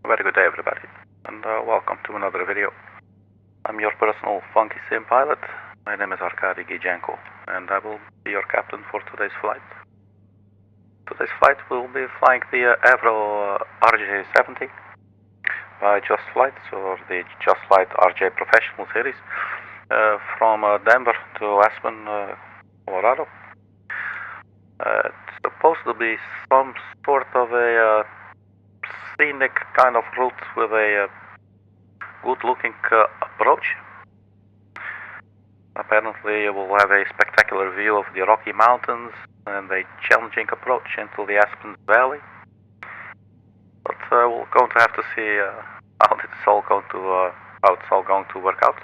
Very good day everybody, and welcome to another video. I'm your personal funky sim pilot. My name is Arkady Gidzenko, and I will be your captain for today's flight. Today's flight will be flying the Avro RJ70 by Just Flights, or the Just Flight RJ Professional Series, from Denver to Aspen, Colorado. It's supposed to be some sort of a scenic kind of route with a good-looking approach. Apparently you will have a spectacular view of the Rocky Mountains and a challenging approach into the Aspen Valley. But we're going to have to see how it's all going to work out.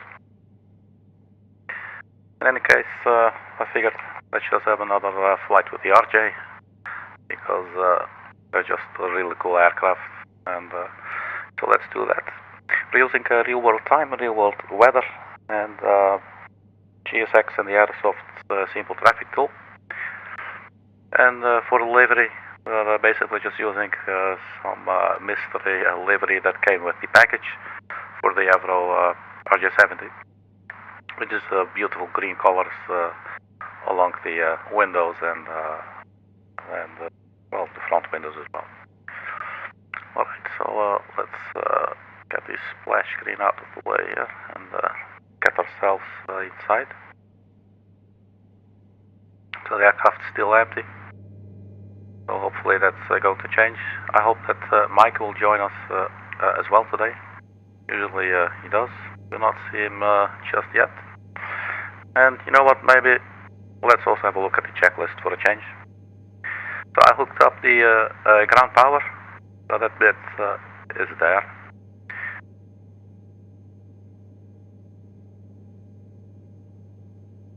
In any case, I figured let's just have another flight with the RJ, because they're just a really cool aircraft, and so let's do that. We're using real-world time, real-world weather, and GSX and the Airsoft simple traffic tool. And for the livery, we're basically just using some mystery livery that came with the package for the Avro RJ70, which is beautiful green colors along the windows and well, the front windows as well. Alright, so let's get this splash screen out of the way here and get ourselves inside. So the aircraft's still empty, so hopefully that's going to change. I hope that Mike will join us as well today. Usually he does. Do not see him just yet. And you know what, maybe let's also have a look at the checklist for a change. So I hooked up the ground power, so that bit is there.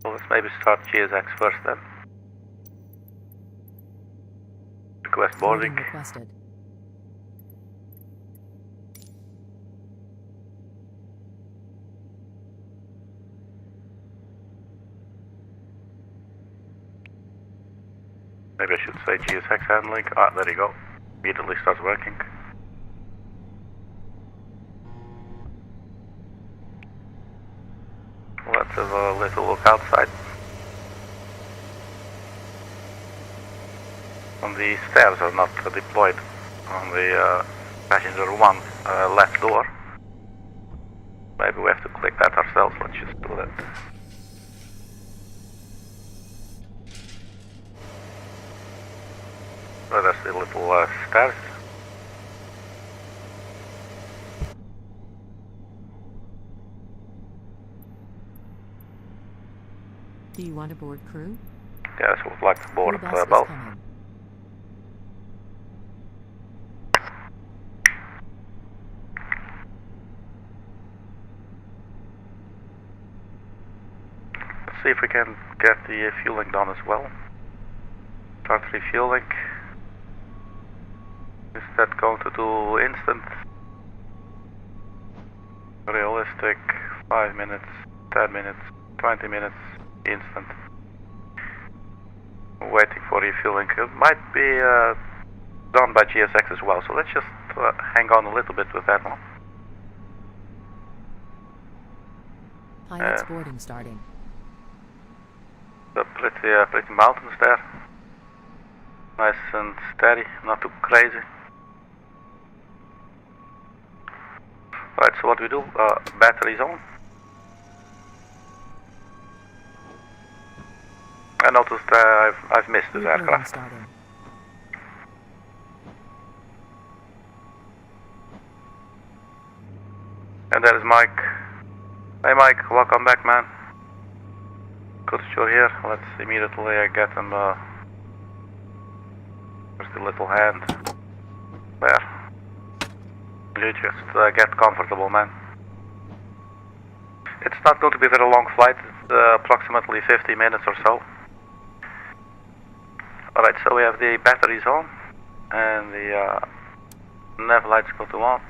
So let's maybe start GSX first then. Request boarding. Requested. Maybe I should say GSX handling. Ah, there you go. Immediately starts working. Let's have a little look outside. And the stairs are not deployed on the passenger 1 left door. Maybe we have to click that ourselves. Let's just do that. So that's the little stairs. Do you want to board crew? Yes, we would like to board both. Let's see if we can get the fueling done as well. Start refueling. Is that going to do instant? Realistic, 5 minutes, 10 minutes, 20 minutes, instant. Waiting for refueling. It might be done by GSX as well, so let's just hang on a little bit with that one. Pilot's boarding starting. Pretty mountains there. Nice and steady, not too crazy. Right, so what we do, batteries on. I noticed I've missed this aircraft. Starting. And there is Mike. Hey Mike, welcome back, man. Good that you're here. Let's immediately get him. There's the little hand. There. You just get comfortable, man. It's not going to be a very long flight. It's approximately 50 minutes or so. Alright, so we have the batteries on, and the nav lights go to on.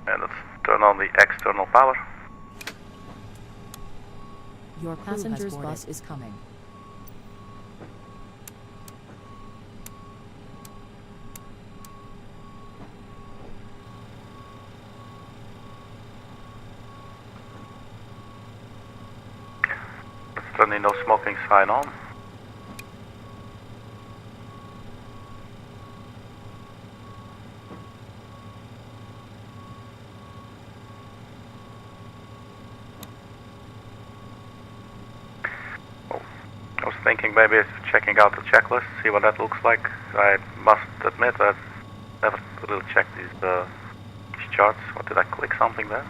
And let's turn on the external power. Your passenger's bus is coming. turn the no smoking sign on. I was thinking maybe checking out the checklist, see what that looks like. I must admit I've never really checked these charts. What, did I click something there?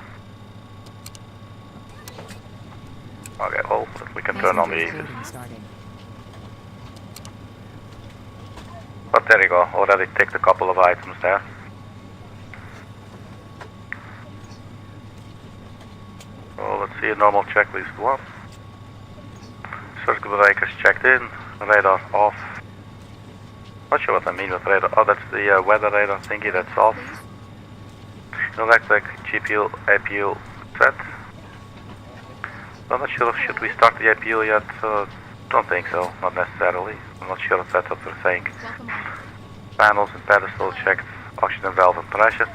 Okay, well, we can turn on the Boarding starting. But there you go, already ticked a couple of items there. So let's see a normal checklist one. Circuit breakers checked in, radar off. Not sure what I mean with radar. Oh, that's the weather radar thingy, that's off. Electric, GPU, APU set. I'm not sure if should we start the APU yet. Don't think so, not necessarily. I'm not sure if that's what we're saying. Panels and pedestal checked, oxygen valve and pressure.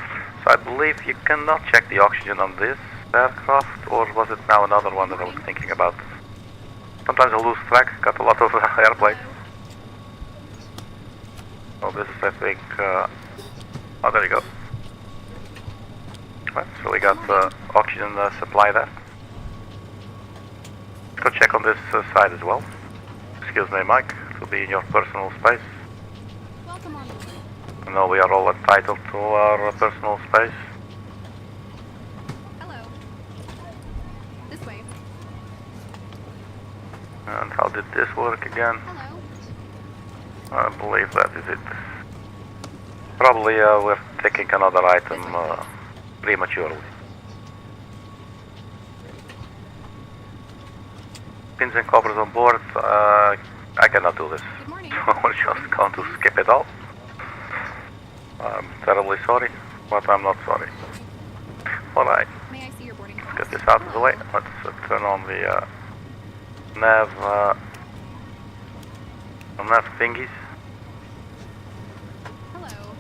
So I believe you cannot check the oxygen on this aircraft, or was it now another one that I was thinking about? Sometimes I lose track, got a lot of airplanes. Oh, this is, I think, oh, there you go. Right, so we got oxygen supply there. Let's go check on this side as well. Excuse me, Mike, it will be in your personal space. I know we are all entitled to our personal space. Hello. This way. And how did this work again? Hello. I believe that is it. Probably we're taking another item prematurely. Pins and covers on board. I cannot do this. Good morning. We're just going to skip it all. I'm terribly sorry, but I'm not sorry. Alright, May I see your boarding let's pass? get this out of the way. Let's turn on the nav thingies. Hello.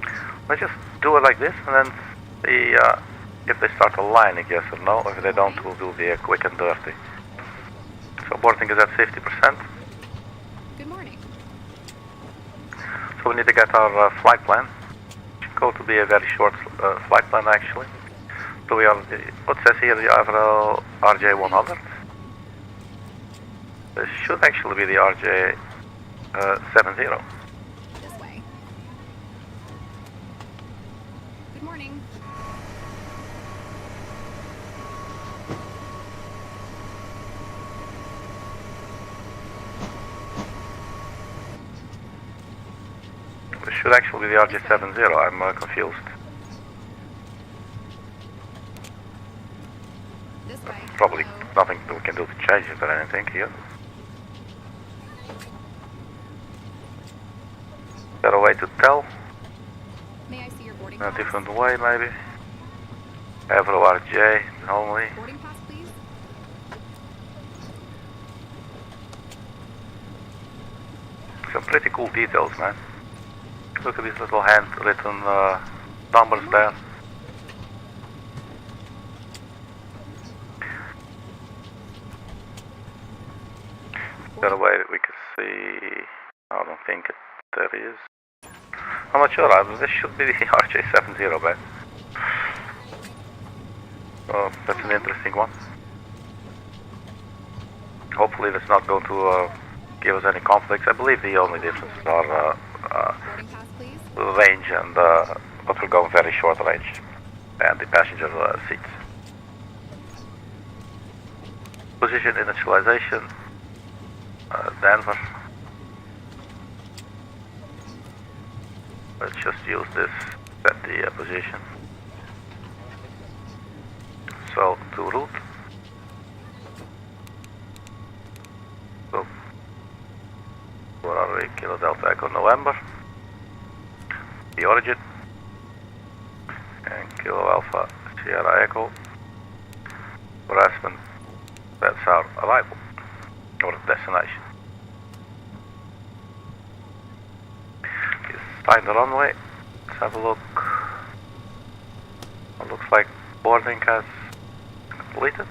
Let's just do it like this and then see if they start aligning, yes or no. If they don't, we'll do the quick and dirty. So boarding is at 50%. Good morning. So we need to get our flight plan. It's going to be a very short flight plan actually. So we are, what says here, the Avro RJ100. This should actually be the RJ70. This way. Good morning. This should actually be the RJ70. I'm confused. This way. Probably Hello. nothing we can do to change it or anything here. Is there a way to tell? May I see your boarding In a pass? different way maybe? Avro RJ only. Boarding pass, please. Some pretty cool details, man. Look at these little handwritten numbers there. Is there a way that we can see? I don't think there is. I'm not sure. This should be the RJ70, man. So that's an interesting one. Hopefully that's not going to give us any conflicts. I believe the only differences are Boarding pass, please. range and what will go very short range, and the passenger seats. Position initialization, Denver. Let's just use this, set the position. So to route. So where are we? Kilo Delta Echo November. The origin. And Kilo Alpha Sierra Echo. For Aspen, that's our arrival or destination. Find the runway. Let's have a look. It looks like boarding has completed.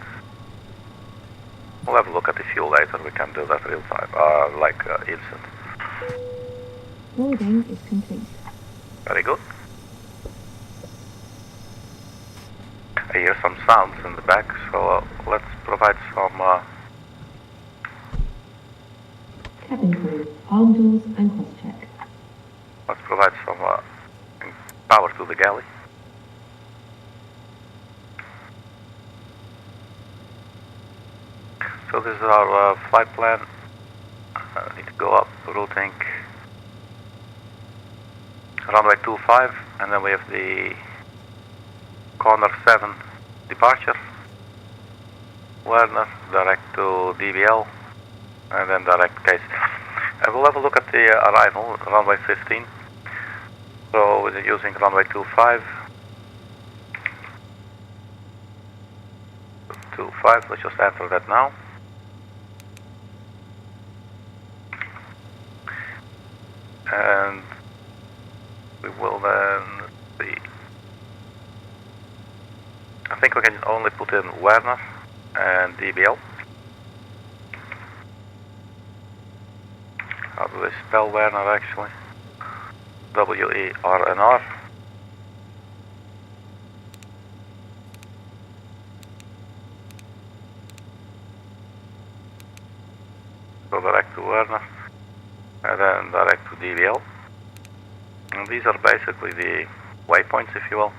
We'll have a look at the fuel later. We can do that real time, instant. Loading is complete. Very good. I hear some sounds in the back, so let's provide some. Cabin crew, arm doors and cross-check. Let's provide some power to the galley. So this is our flight plan. Need to go up, routing runway 25, and then we have the corner 7 departure. WERNR direct to DVL, and then direct KASE. And we'll have a look at the arrival, runway 15. So we're using runway 25. 25, let's just enter that now. And we will then see. I think we can only put in WERNR and DBL. How do they spell WERNR actually? WERNR. So direct to WERNR and then direct to DBL. And these are basically the waypoints, if you will.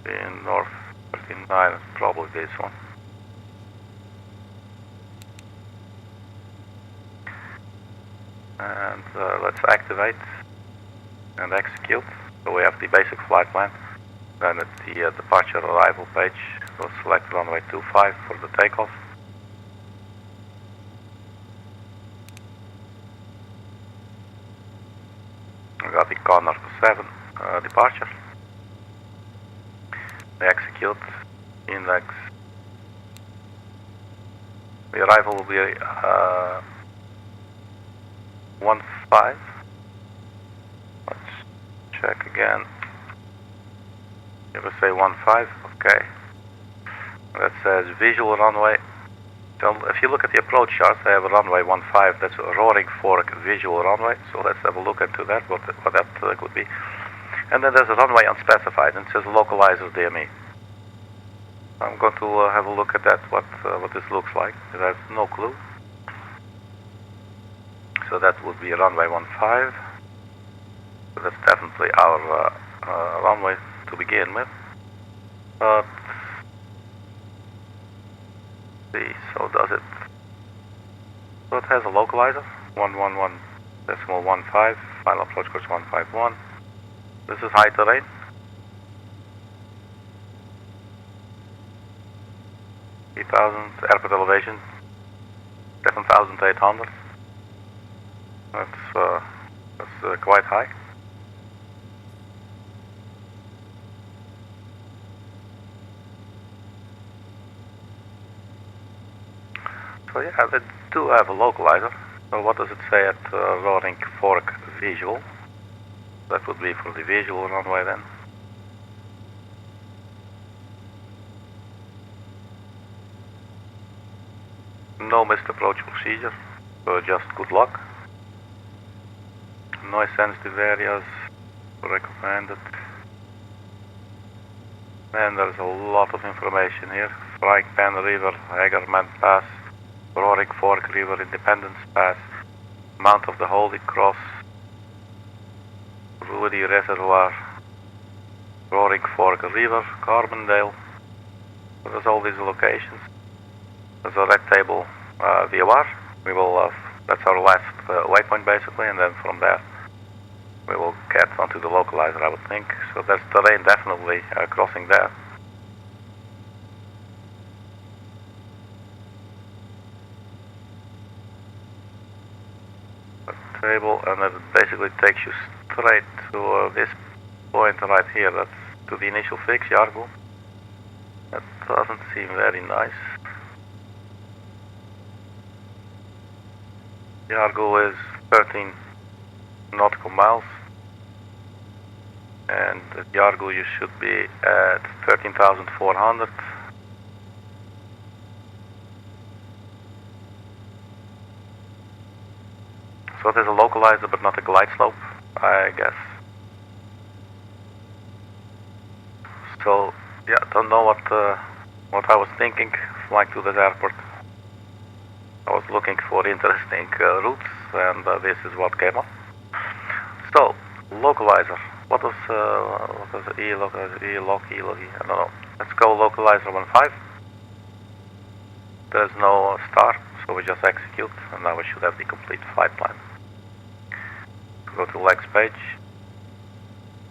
In North 39, probably this one. And let's activate and execute. So we have the basic flight plan. Then at the departure arrival page, we'll select runway 25 for the takeoff. We got the corner 7 departure. We execute, index. The arrival will be 15. Let's check again. You will say 15, okay. That says visual runway. So if you look at the approach charts, they have a runway 15. That's a roaring fork visual runway. So let's have a look into that, what that could be. And then there's a runway unspecified, and it says localizer DME. I'm going to have a look at that, what this looks like. I have no clue. So that would be runway 15. So that's definitely our runway to begin with. But see, so does it? So it has a localizer 111.15. Final approach course 151. This is high terrain. Airport elevation 7,800. That's quite high. So yeah, they do have a localizer. So what does it say at roaring fork visual? That would be for the visual runway then. No missed approach procedure, so just good luck. Noise sensitive areas recommended. And there's a lot of information here. Frying Pan River, Hagerman Pass, Roaring Fork River, Independence Pass, Mount of the Holy Cross, Rudy Reservoir, Roaring Fork River, Carbondale. So there's all these locations. There's a red table VOR. We will, that's our last waypoint basically, and then from there we will get onto the localizer, I would think. So there's terrain definitely crossing there. A table, and it basically takes you straight to this point right here. That's to the initial fix, Yargo. That doesn't seem very nice. Yargo is 13 nautical miles, and at Yargo you should be at 13,400. So there's a localizer but not a glide slope, I guess. So yeah, don't know what I was thinking flying to this airport. I was looking for interesting routes, and this is what came up. So localizer. What was E-loc? I don't know. Let's go localizer 15. There's no star, so we just execute, and now we should have the complete flight plan. Go to legs page.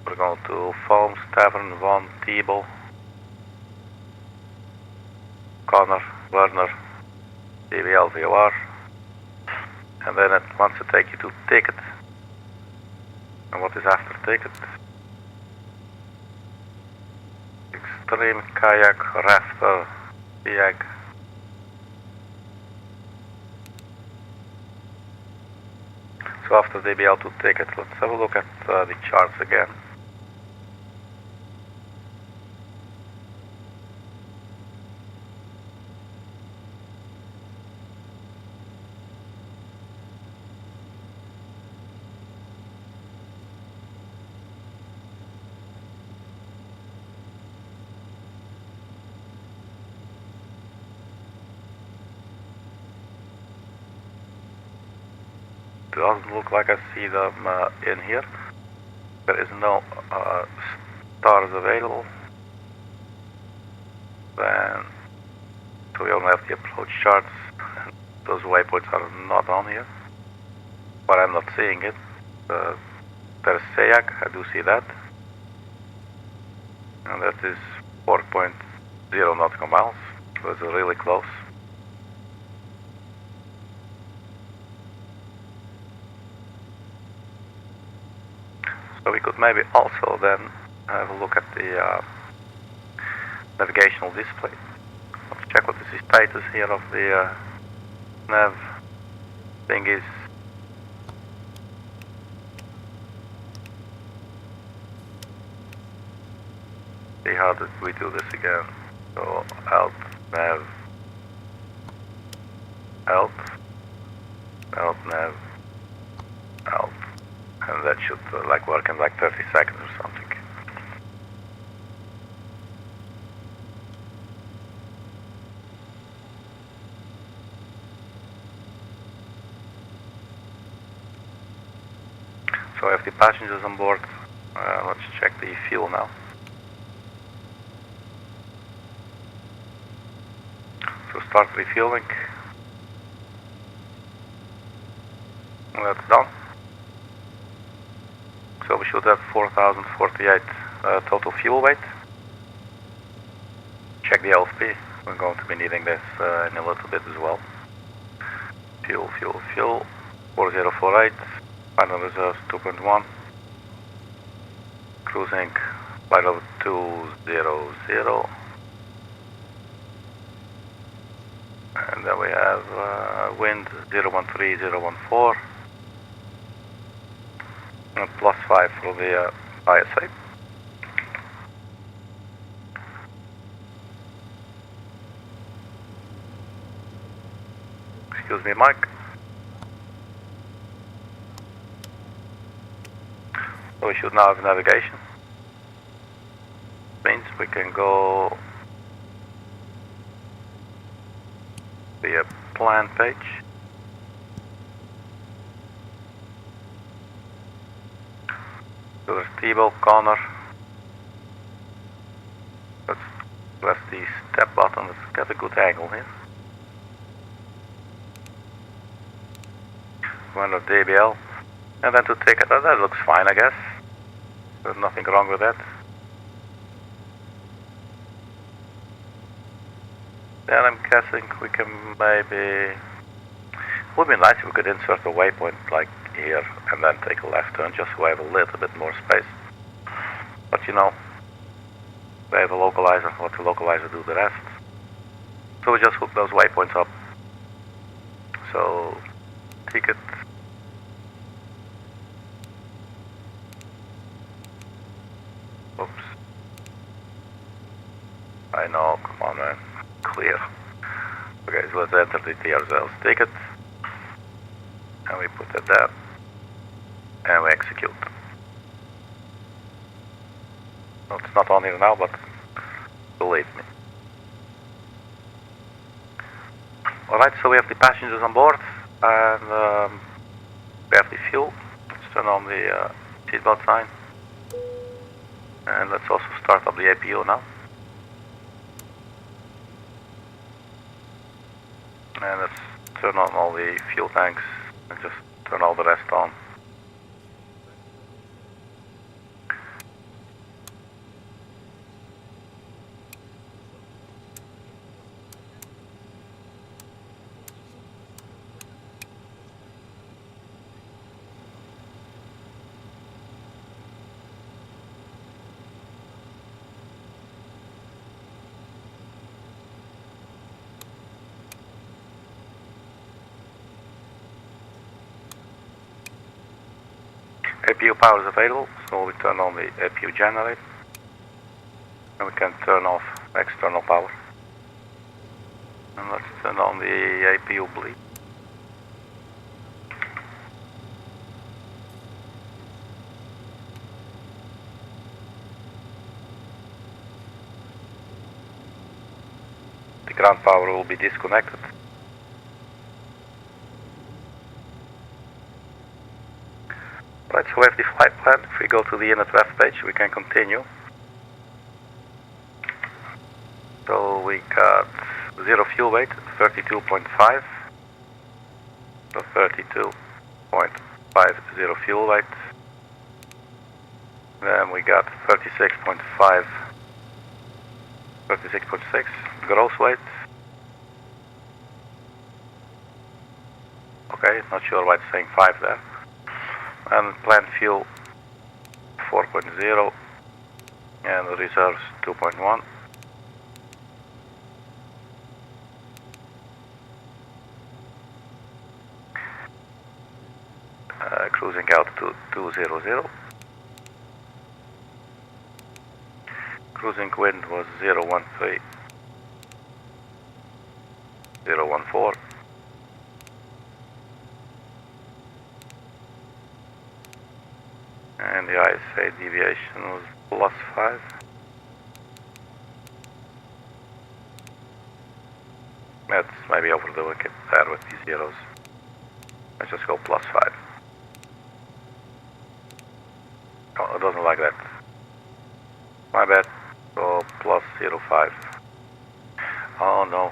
We're going to Foams, Tavern, Von, Table, Connor, WERNR, DVL, VOR, and then it wants to take you to ticket. And what is after ticket? Extreme, kayak, rafter, kayak. So after DBL to ticket, let's have a look at the charts again. Doesn't look like I see them in here. There is no stars available. Then, so we only have the approach charts. Those waypoints are not on here, but I'm not seeing it. There's Sayak, I do see that, and that is 4.0 nautical miles. So it's really close. So we could maybe also then have a look at the navigational display. Let's check what is the status here of the nav thingies. See how did we do this again? So alt, nav, alt, nav, alt. And that should like work in like 30 seconds or something. So I have the passengers on board. Let's check the fuel now. So start refueling. That's done. So we should have 4,048 total fuel weight. Check the LFP. We're going to be needing this in a little bit as well. Fuel. 4048. Final reserves 2.1. Cruising flight level 200. And then we have wind 013, 014. And +5 for the ISA. Excuse me, Mike. So we should now have navigation. Means we can go the plan page. So there's T-bow, Connor. Let's press the step button. Let's get a good angle here. One of DBL. And then to take it, that looks fine, I guess. There's nothing wrong with that. Then I'm guessing we can maybe... It would be nice if we could insert a waypoint like here and then take a left turn just so I have a little bit more space. But you know, they have a localizer, let the localizer do the rest. So we just hook those waypoints up. So, ticket. Oops. I know, come on man, clear. Okay, so let's enter the TRZ's ticket. And we put that there. and we execute. Well, it's not on here now, but believe me. Alright, so we have the passengers on board, and we have the fuel. Let's turn on the seatbelt sign. And let's also start up the APU now. And let's turn on all the fuel tanks and just turn all the rest on. APU power is available, so we turn on the APU generator and we can turn off external power. And let's turn on the APU bleed. The ground power will be disconnected. Right, so we have the flight plan. If we go to the inner draft page, we can continue. So we got 0 fuel weight, 32.5. So 32.50 fuel weight. Then we got 36.5, 36.6 gross weight. Okay, not sure why it's saying 5 there. And planned fuel 4.0 and reserves 2.1. Cruising altitude 200. Cruising wind was 013, 014. And the ISA deviation was +5. That's maybe overdoing it there with these zeros. Let's just go +5. Oh, it doesn't like that. My bad. So +05. Oh no,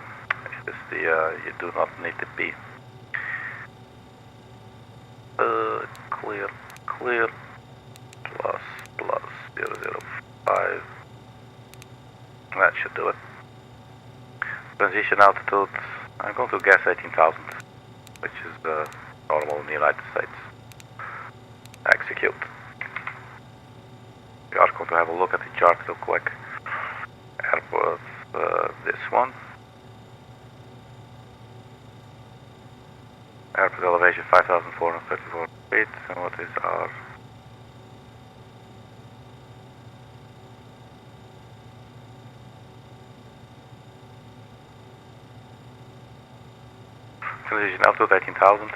it's the you do not need to be clear. +005. That should do it. Transition altitude, I'm going to guess 18,000, which is normal in the United States. Execute. We are going to have a look at the chart real quick. Airport, this one. Airport elevation 5,434 feet. And what is our transition altitude? 18,000.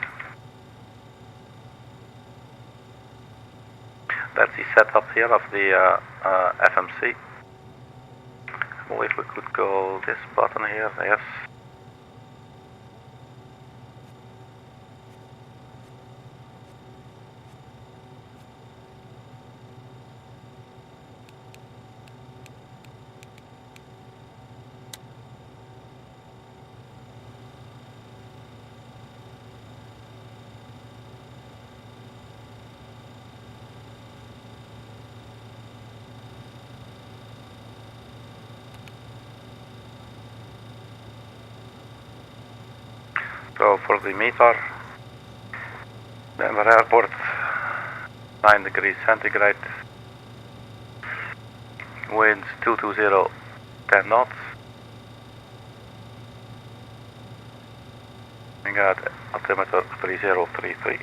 That's the setup here of the FMC. I believe we could go this button here, yes. So for the meter, Denver Airport, 9 degrees centigrade, winds 220, 10 knots. We got altimeter 3033.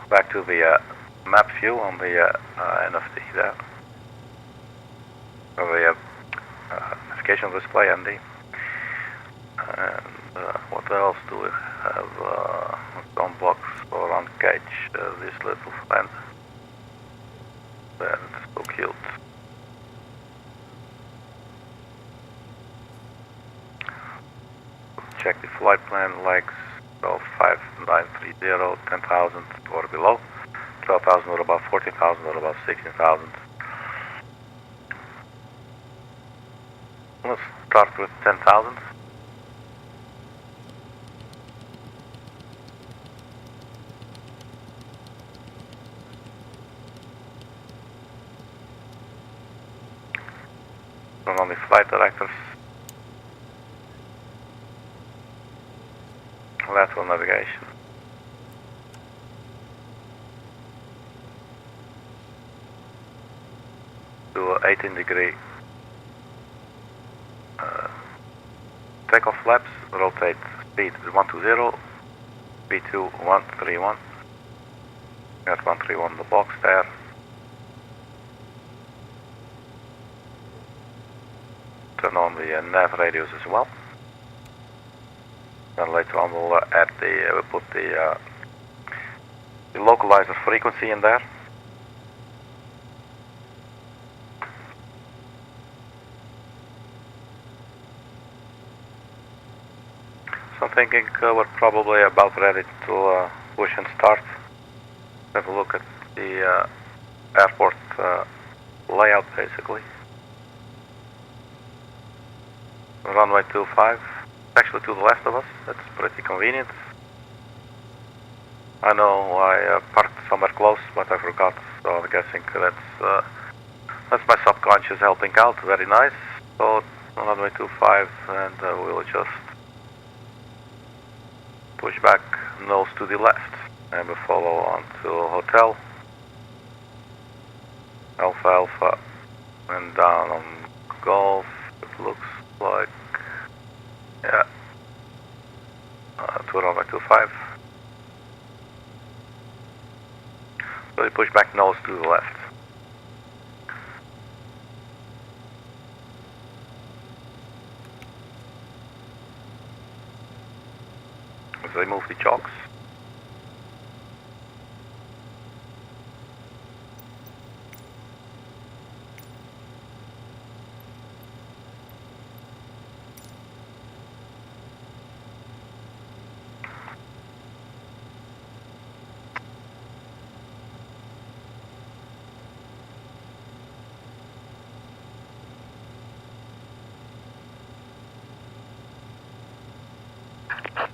back to the map view on the NFT there. Or the navigation display ND. And what else do we have? On box or on cage, this little friend. That's so cute. Check the flight plan, legs 125930, 10,000 or below, 12,000 or above, 14,000 or above, 16,000. Let's start with 10,000. Turn on the flight directors. Lateral navigation. Do 18 degree takeoff flaps, rotate speed 120, V2 131. Got 131 the box there. Turn on the nav radios as well. Then later on we'll add we'll put the localizer frequency in there. So I'm thinking we're probably about ready to push and start. Have a look at the airport layout basically. Runway 25. Actually to the left of us, that's pretty convenient. I know I parked somewhere close, but I forgot, so I'm guessing that's my subconscious helping out, very nice. So runway 25 and we'll just push back nose to the left and we'll follow on to hotel, Alpha Alpha, and down on Golf, it looks like. Yeah, to runway 25. So you push back nose to the left. As they move the chocks.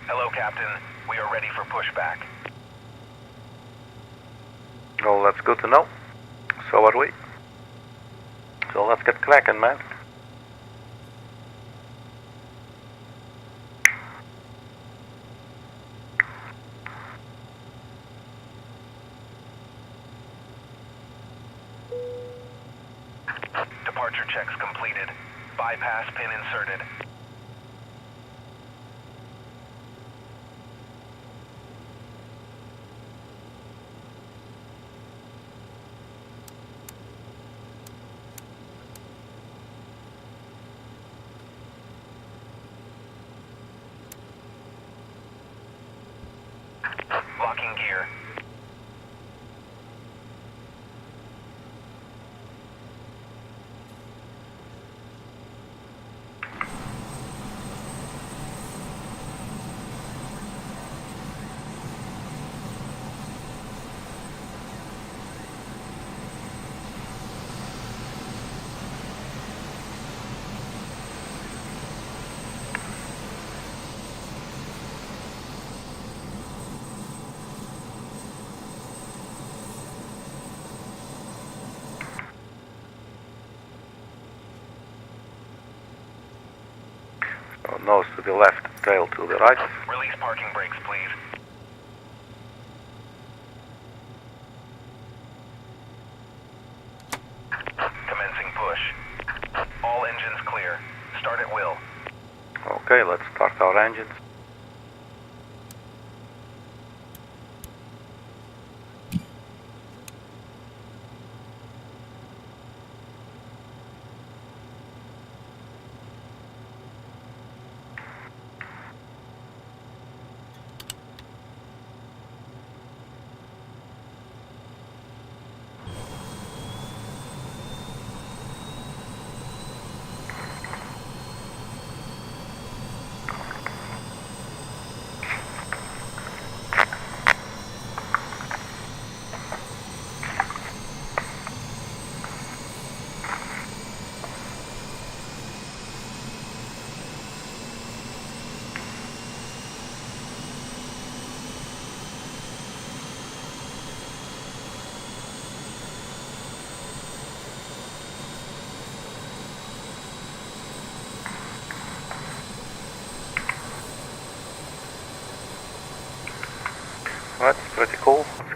Hello, Captain. We are ready for pushback. Well, that's good to know. So are we. So let's get cracking, man. Departure checks completed. Bypass pin inserted. Locking gear. So nose to the left, tail to the right. Release parking brakes, please. Commencing push. All engines clear. Start at will. Okay, let's start our engines.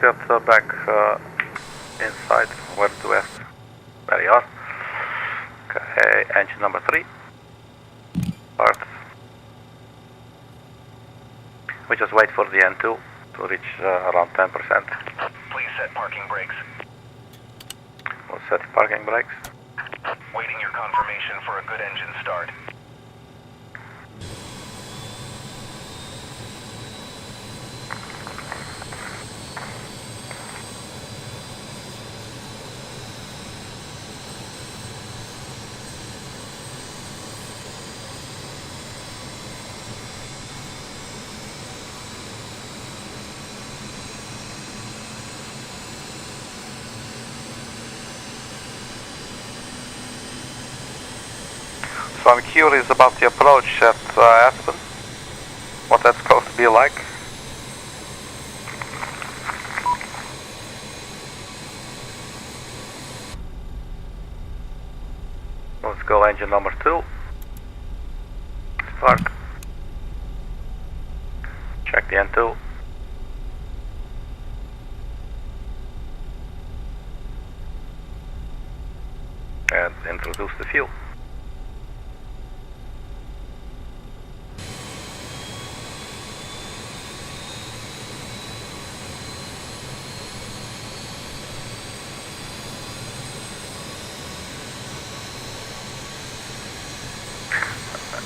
let's get back inside. Where do we have? There you are. Okay, engine number 3. Start. We just wait for the N2 to reach around 10%. Please set parking brakes. We'll set parking brakes. Waiting your confirmation for a good engine start. So I'm curious about the approach at Aspen, what that's supposed to be like. Let's go engine number 2. Start. Check the N2. And introduce the fuel.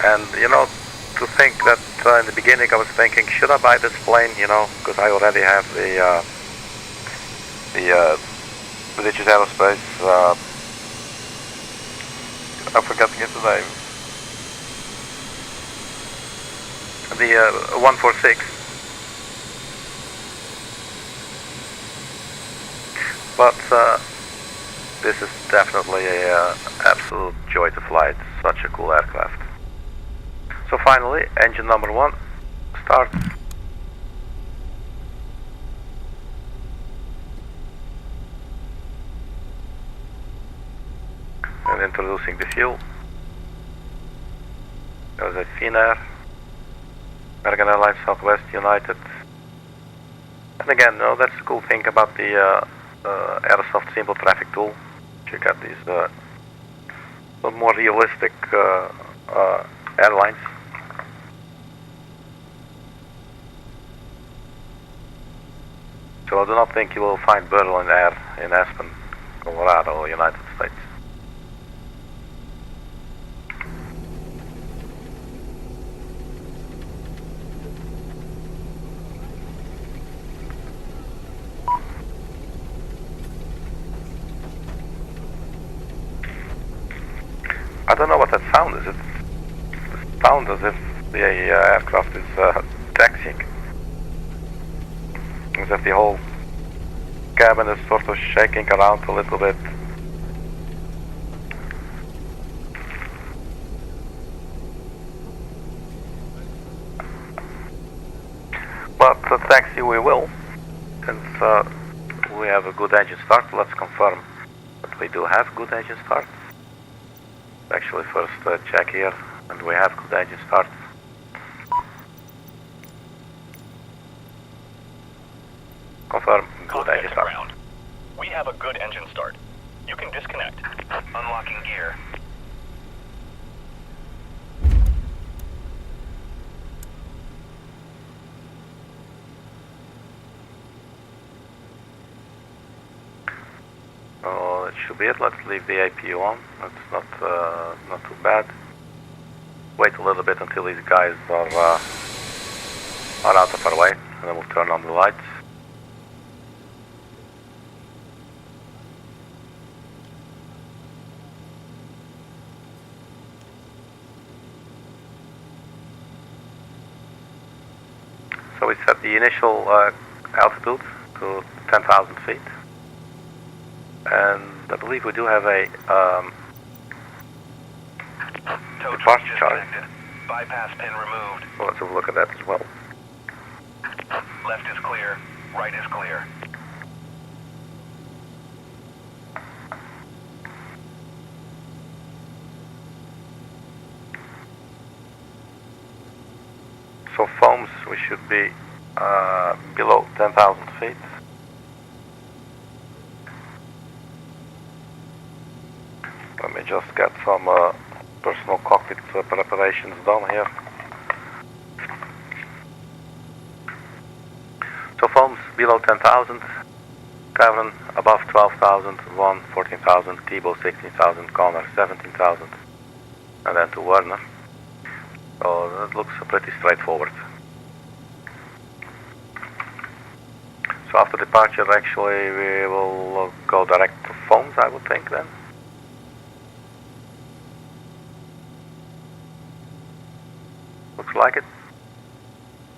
And you know, to think that in the beginning I was thinking, should I buy this plane? You know, because I already have the British Aerospace. I'm forgetting its name. The 146. But this is definitely a absolute joy to fly. It's such a cool aircraft. So finally, engine number 1, start. And introducing the fuel. There's a Finnair, American Airlines, Southwest, United. And again, no, that's the cool thing about the Aerosoft Simple Traffic tool. You got these more realistic airlines. So I do not think you will find Berlin Air in Aspen, Colorado, United States. I don't know what that sound is. It sounds as if the aircraft is taxiing. As if the whole cabin is sort of shaking around a little bit. But the taxi we will, since we have a good engine start. Let's confirm that we do have good engine start. Actually, first check here, and we have good engine start. Confirm good engine start. Ground. We have a good engine start. You can disconnect. Unlocking gear. Oh, that should be it. Let's leave the APU on. That's not too bad. Wait a little bit until these guys are out of our way, and then we'll turn on the lights. So we set the initial altitude to 10,000 feet. And I believe we do have a departure chart. Bypass pin removed. So let's have a look at that as well. Left is clear. Right is clear. So foams, we should be below 10,000 feet. me just get some personal cockpit preparations done here. So foams below 10,000, cavern above 12,000, 1 14,000, T-bow 16,000, corner 17,000, and then to WERNR. So that looks pretty straightforward. So after departure, actually, we will go direct to foams, I would think, then. Looks like it.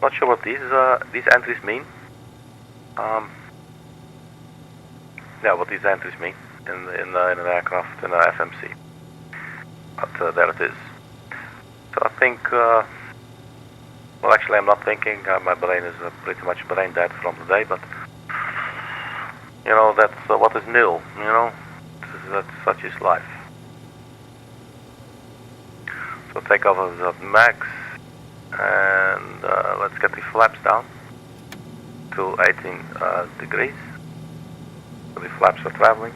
Not sure what these entries mean. Yeah, what these entries mean in an aircraft, in an FMC. But there it is. So I think, well, actually I'm not thinking, my brain is pretty much brain dead from today, but, you know, that's what is new, you know, that's such is life. So take off of the max, and let's get the flaps down to 18 degrees. So the flaps are traveling.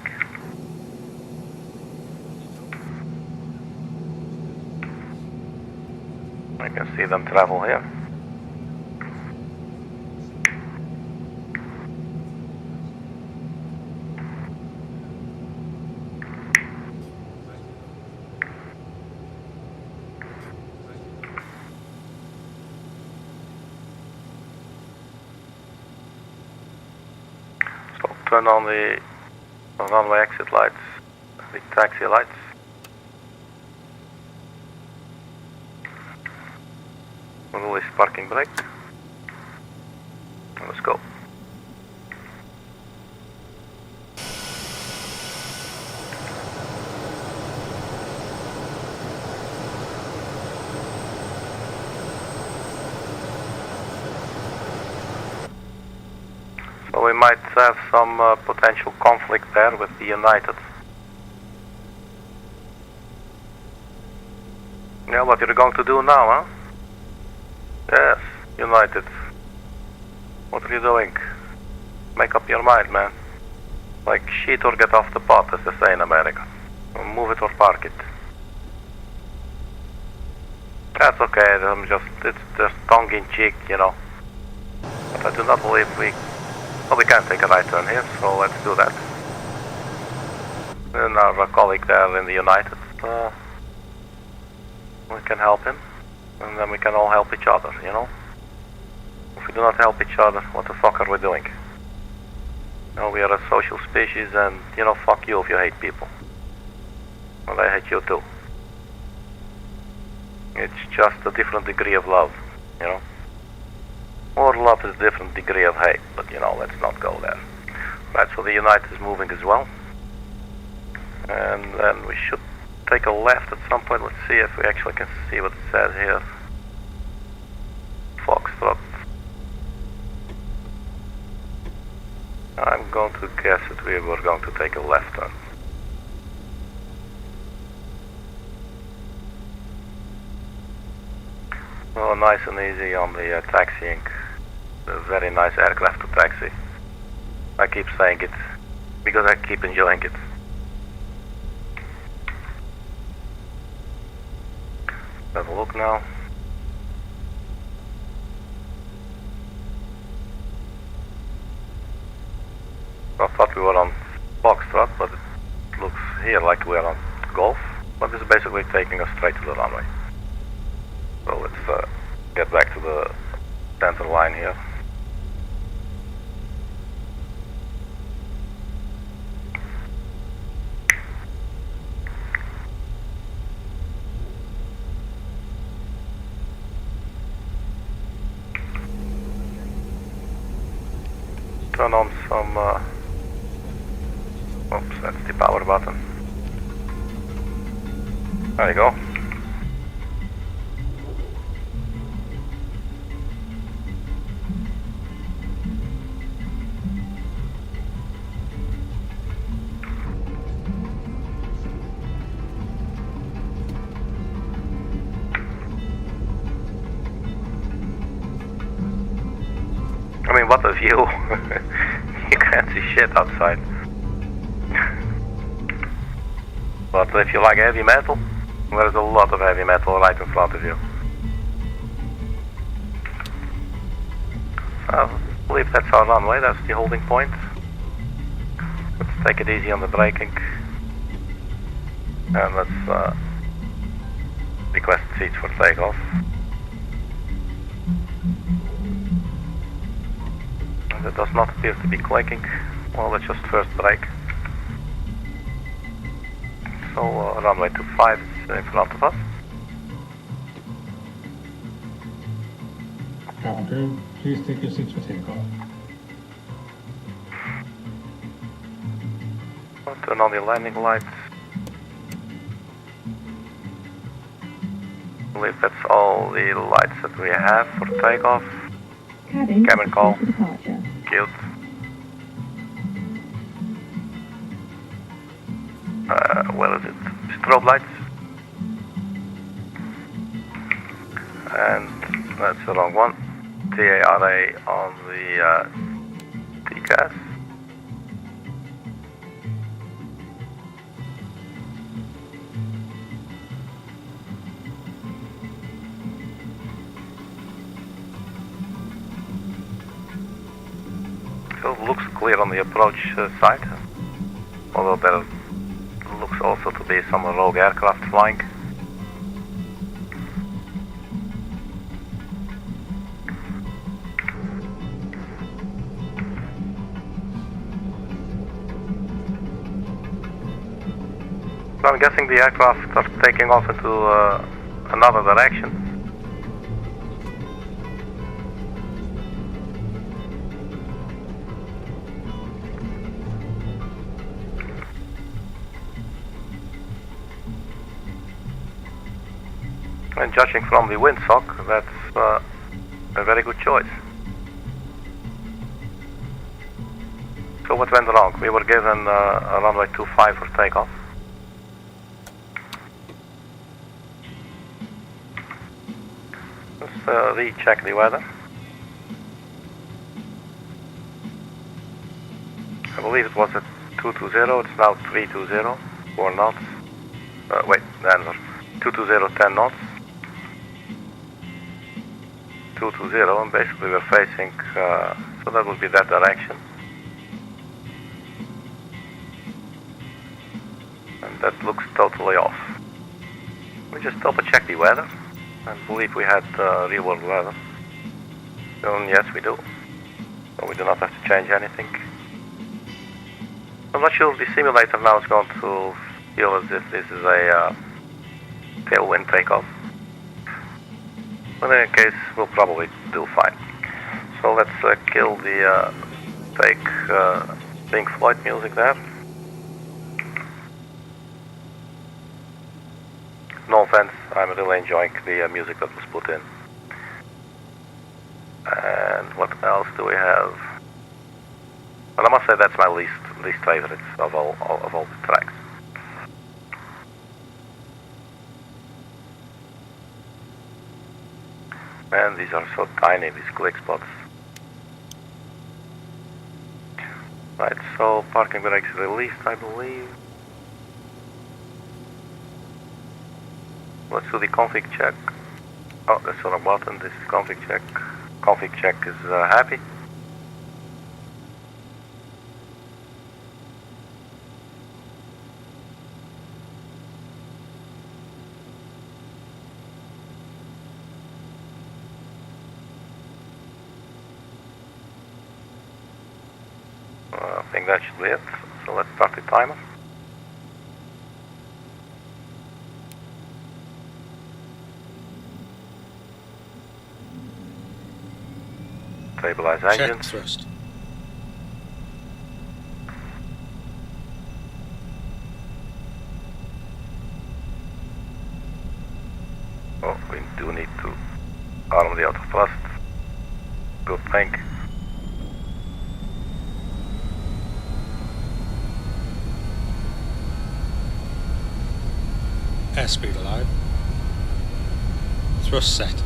I can see them travel here. So turn on the runway exit lights, the taxi lights. Release parking brake. Let's go. So we might have some potential conflict there with the United. Yeah, what you're going to do now, huh? Yes, United. What are you doing? Make up your mind, man. Like shit or get off the pot, as they say in America. Or move it or park it. That's okay, it's just tongue-in-cheek, you know. But I do not believe well, we can take a right turn here, so let's do that. And our colleague there in the United, we can help him. And then we can all help each other, you know? If we do not help each other, what the fuck are we doing? You know, we are a social species and, you know, fuck you if you hate people. Well, I hate you too. It's just a different degree of love, you know? Or love is a different degree of hate, but, you know, let's not go there. Right, so the United is moving as well. And then we should take a left at some point. Let's see if we actually can see what it says here. Foxtrot. I'm going to guess that we were going to take a left turn. Oh, nice and easy on the taxiing. A very nice aircraft to taxi. I keep saying it because I keep enjoying it. Have a look now. I thought we were on Foxtrot, but it looks here like we are on Golf. But it's basically taking us straight to the runway. So let's get back to the center line here. Turn on some, oops, that's the power button. There you go. I mean, what a view. You can't see shit outside. But if you like heavy metal, there's a lot of heavy metal right in front of you. So, I believe that's our runway, that's the holding point. Let's take it easy on the braking. And let's request seats for takeoff. And it does not appear to be clicking. Well, let's just first brake. So runway 25 is in front of us. Cabin crew, please take your seats for takeoff. I'll turn on the landing lights. I believe that's all the lights that we have for takeoff. Cabin call. For departure. Cute. Where is it? Strobe lights. And that's the wrong one. TARA on the TCAS. So it looks clear on the approach side, although there looks also to be some rogue aircraft flying. So I'm guessing the aircraft are taking off into another direction. And judging from the windsock, that's a very good choice. So what went wrong? We were given a runway 25 for takeoff. Let's recheck the weather. I believe it was at 220, it's now 320, 4 knots. Wait, Denver. 220, 10 knots. 220, and basically we're facing, so that would be that direction. And that looks totally off. We just double check the weather. I believe we had real world weather. And yes, we do. So we do not have to change anything. I'm not sure if the simulator now is going to feel as if this is a tailwind takeoff. But in any case, we'll probably do fine. So let's kill the fake Pink Floyd music there. No offense, I'm really enjoying the music that was put in. And what else do we have? Well, I must say that's my least favorite of all the tracks. Man, these are so tiny, these click spots. Right, so parking brakes released, I believe. Let's do the config check. Oh, that's on a button. This is config check. Config check is happy. I think that should be it. So let's start the timer. Stabilize engines. Check thrust. Oh, we do need to arm the auto thrust. Good thing. Airspeed allowed. Thrust set.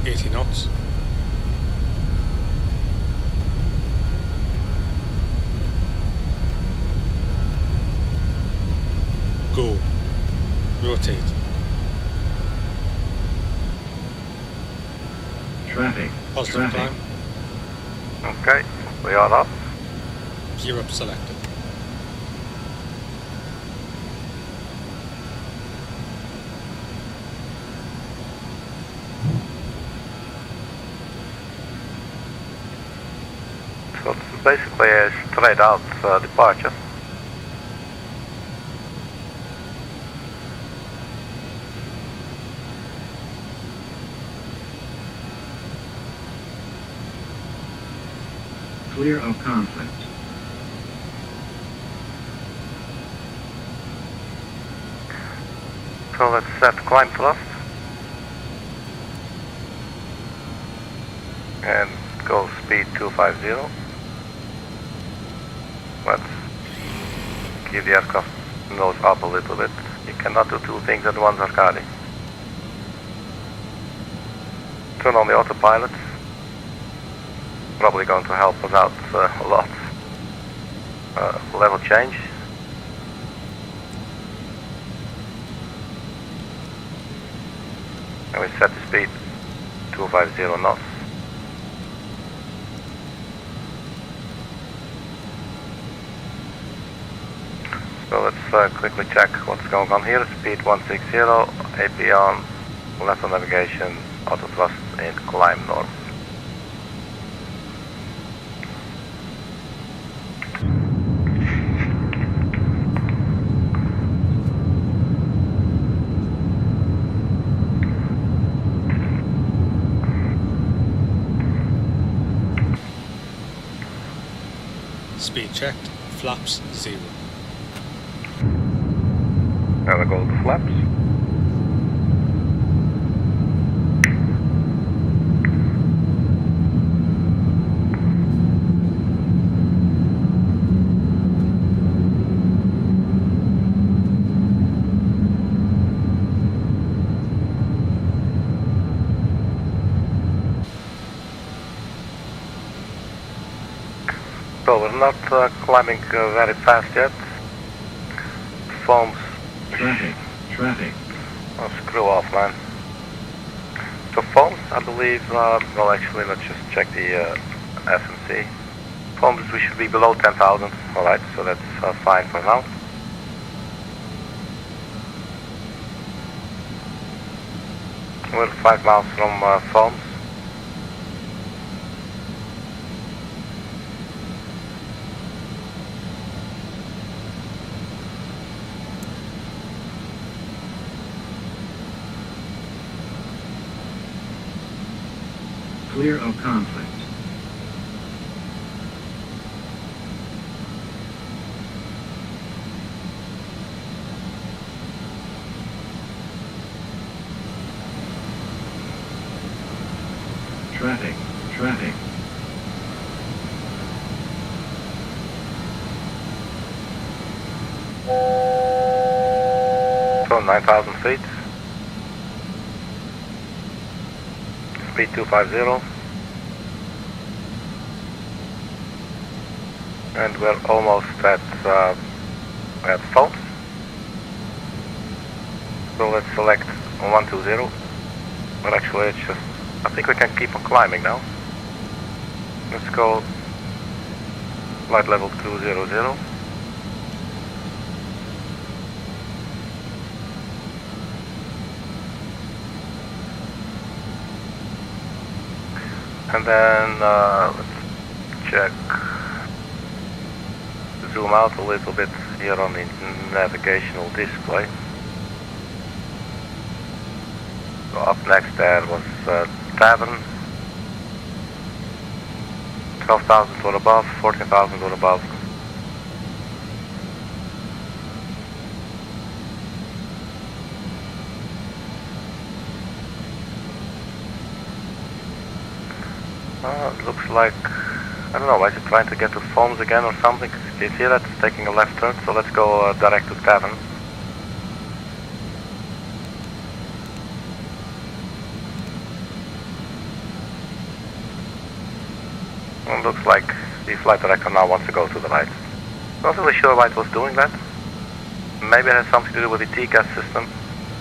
.80 knots. rotate. Traffic. Positive Traffic. climb. Okay, we are up. Gear up selected. So it's basically a straight out departure. Clear of conflict. So let's set climb thrust. And go speed 250. Let's give the aircraft nose up a little bit. You cannot do two things at once, Arkady. Turn on the autopilot. Probably going to help us out a lot. Level change. And we set the speed 250 knots. So let's quickly check what's going on here. Speed 160, AP on, left on navigation, auto thrust in climb north. Speed checked. Flaps 0. And I go to flaps. So we're not climbing very fast yet. Foams. Traffic. Traffic. Oh, screw off, man. So foams, I believe, well actually let's just check the SMC. Foams, we should be below 10,000. Alright, so that's fine for now. We're 5 miles from foams. Clear of conflict. Traffic. Traffic. So 9,000 feet. Speed 250. And we're almost at foams. So let's select 120. But actually it's just, I think we can keep on climbing now. Let's go flight level 200. And then let's check, zoom out a little bit here on the navigational display. So up next there was Tavern, 12,000 or above, 14,000 or above. Looks like, I don't know, why is it trying to get to foams again or something? Can you see that? It's taking a left turn, so let's go direct to Tavern. It looks like the flight director now wants to go to the right. Not really sure why it was doing that. Maybe it has something to do with the TCAS system.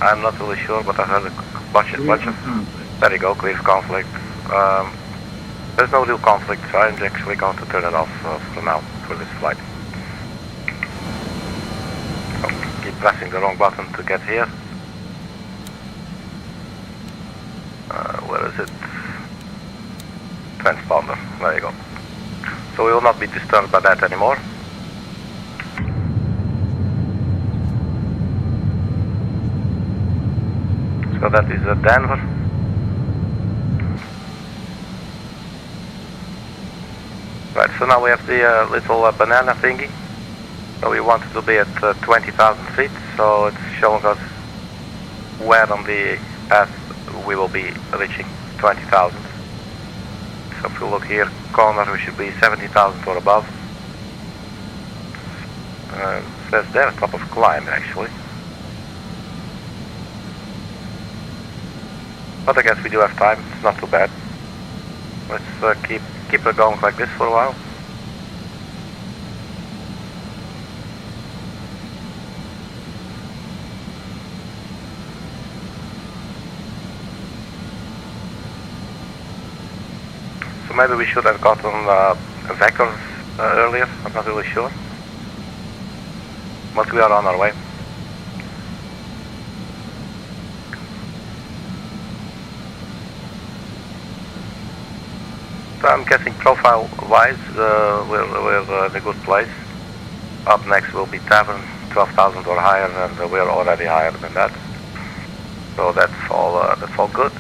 I'm not really sure, but I heard a bunch of. Clear for conflict. There you go, clear for conflict. There's no real conflict, so I'm actually going to turn it off for now, for this flight. Oh, keep pressing the wrong button to get here. Where is it? Transponder, there you go. So we will not be disturbed by that anymore. So that is Denver. Right, so now we have the little banana thingy. So we wanted to be at 20,000 feet, so it's showing us where on the path we will be reaching 20,000. So if you look here, corner, we should be 70,000 or above. Says there, top of climb actually. But I guess we do have time, it's not too bad. Let's keep it going like this for a while. So maybe we should have gotten vectors earlier, I'm not really sure. But we are on our way. So I'm guessing profile-wise, we're in a good place. Up next will be Tavern, 12,000 or higher, and we're already higher than that. So that's all good.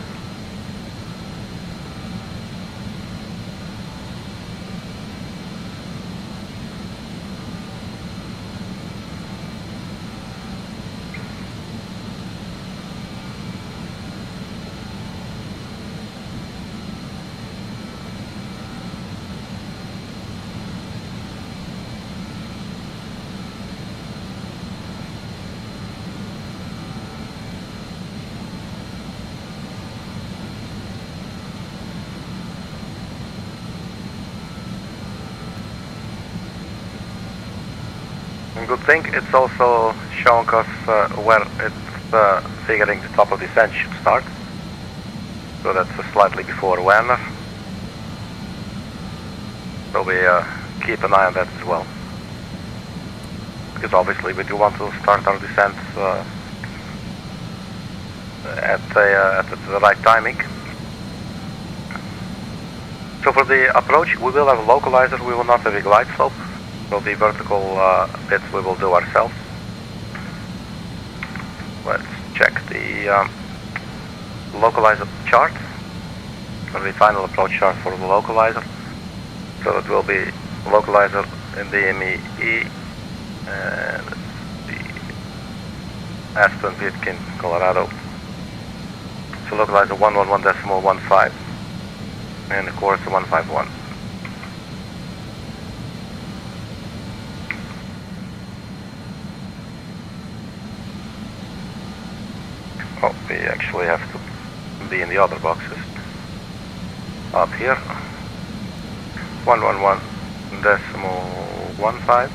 Good thing, it's also showing us where it's figuring the top of the descent should start. So that's slightly before WERNR. So we keep an eye on that as well. Because obviously we do want to start our descent at the right timing. So for the approach, we will have a localizer, we will not have a glide slope. So the vertical bits we will do ourselves. Let's check the localizer chart, or the final approach chart for the localizer. So it will be localizer in the MEE and the Aspen, Pitkin, Colorado. So localizer 111.15 and the course 151. Oh, we actually have to be in the other boxes. Up here. 111.15.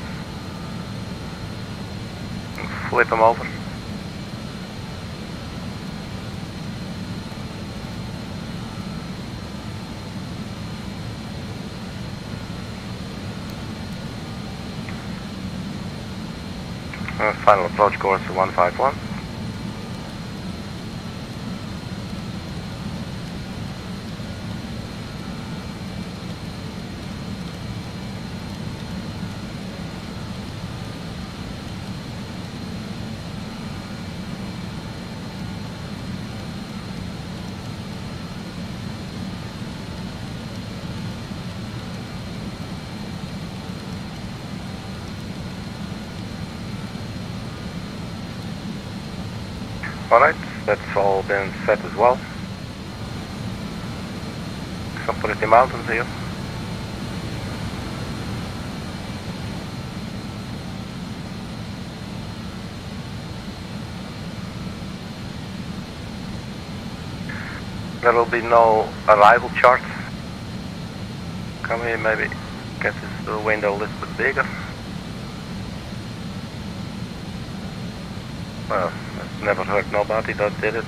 And flip them over. Final approach course 151. Alright, that's all been set as well. Some pretty mountains here. There will be no arrival chart. Can we maybe get this window a little bit bigger? Well, let's Never heard nobody that did it.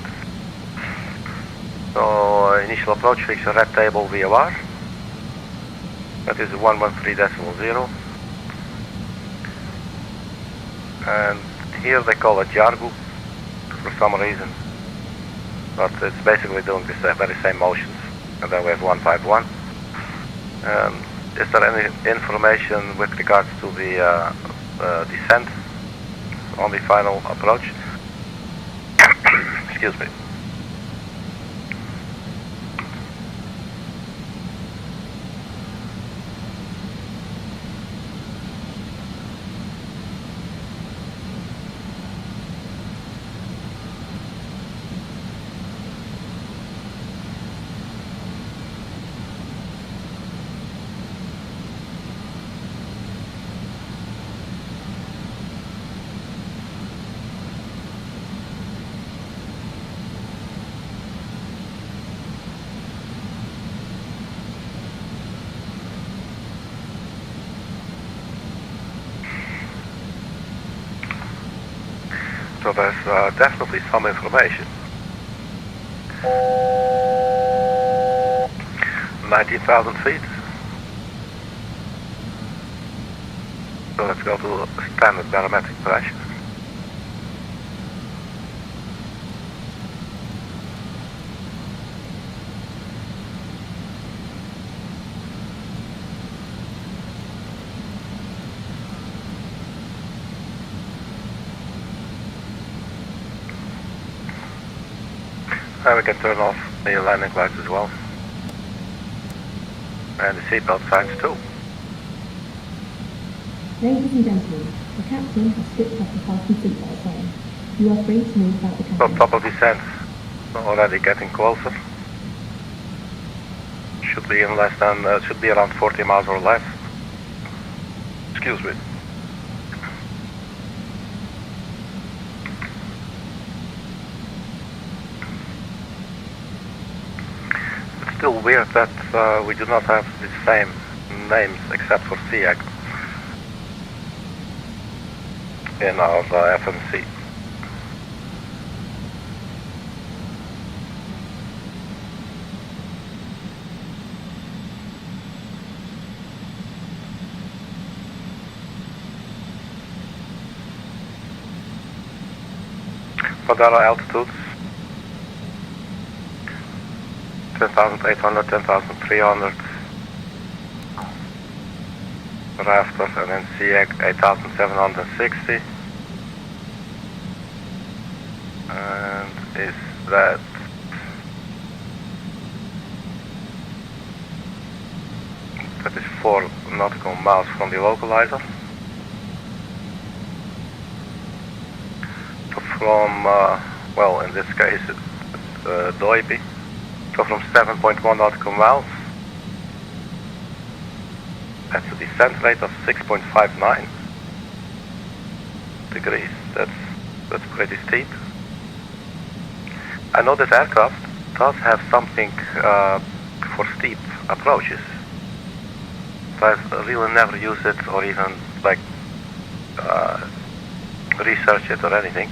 So initial approach fix a red table VOR. That is 113.0. And here they call it Jargu for some reason. But it's basically doing the very same motions. And then we have 151. Is there any information with regards to the descent on the final approach? Excuse me. So there's definitely some information. 19,000 feet. So let's go to standard barometric pressure. And we can turn off the landing lights as well. And the seatbelt signs too. Ladies and gentlemen, the captain has stripped off the fasten seatbelt sign. You are free to move about the cabin. So top of descent, already getting closer. Should be in less than, should be around 40 miles or less. Excuse me. Still weird that we do not have the same names except for SEAG in our FMC. But there are altitudes. 10,800, 10,300, Rafter, and then SEAG 8,760. And is that is 4 nautical miles from the localizer. So from, well, in this case, it's Doiby. So from 7.1 nautical miles, that's a descent rate of 6.59 degrees. That's pretty steep. I know this aircraft does have something for steep approaches. So I've really never used it or even like researched it or anything.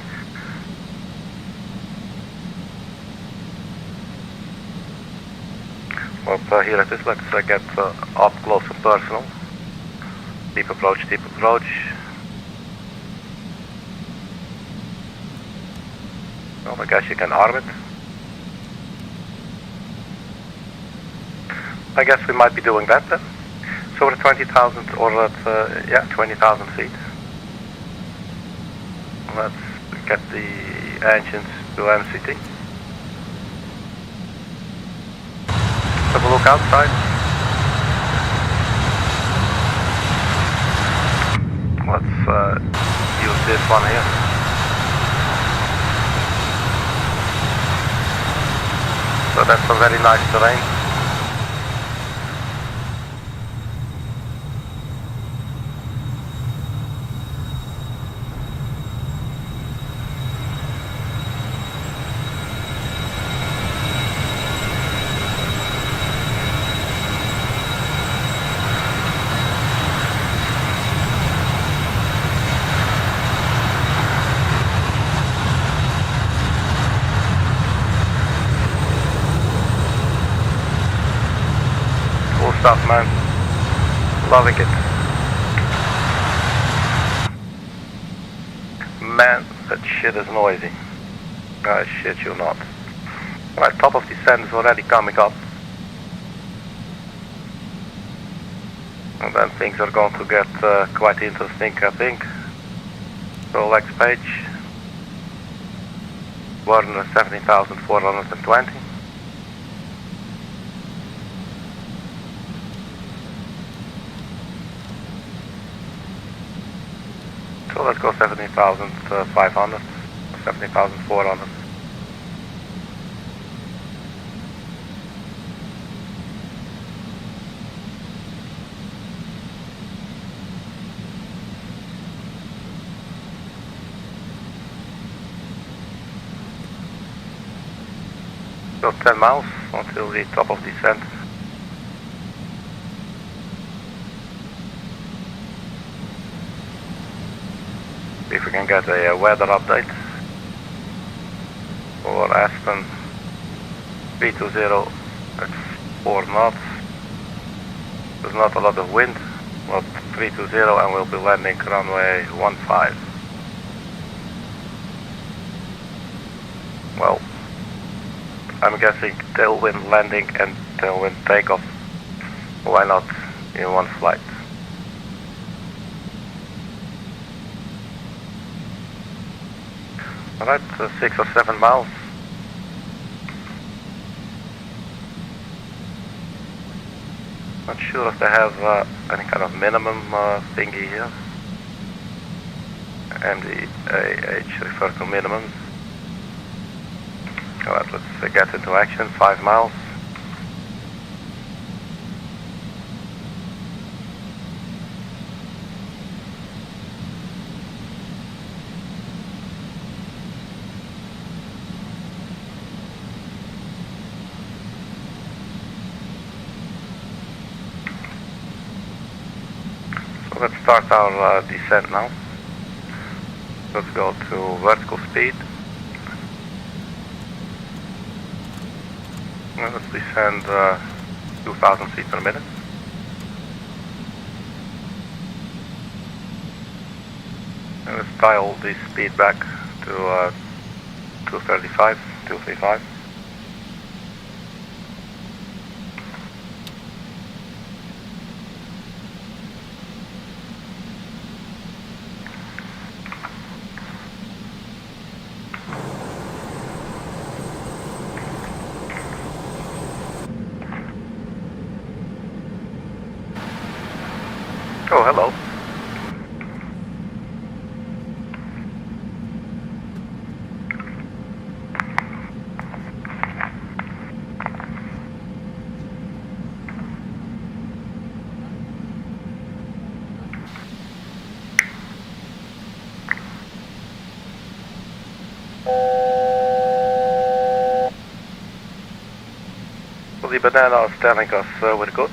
Well, here it is. Let's get up close and personal. Deep approach, deep approach. Well, I guess you can arm it. I guess we might be doing that then. So we're at 20,000 or at, yeah, 20,000 feet. Let's get the engines to MCT. Have a look outside. Let's use this one here. So that's a very nice terrain. stuff, man. Loving it. Man, that shit is noisy. I shit you not. Right, top of descent is already coming up. And then things are going to get quite interesting, I think. So next page. WERNR 70,420. So let's go 70,500, 70,400. So 10 miles until the top of descent. See if we can get a weather update for Aspen 320 at 4 knots. There's not a lot of wind, but 320, and we'll be landing runway 15. Well, I'm guessing tailwind landing and tailwind takeoff. Why not in one flight? Alright, 6 or 7 miles. Not sure if they have any kind of minimum thingy here. MDAH refer to minimums. Alright, let's get into action. 5 miles. So let's start our descent now. Let's go to vertical speed. And let's descend 2,000 feet per minute. And let's dial the speed back to 235, 235. Oh, hello. So the banana is telling us we're good.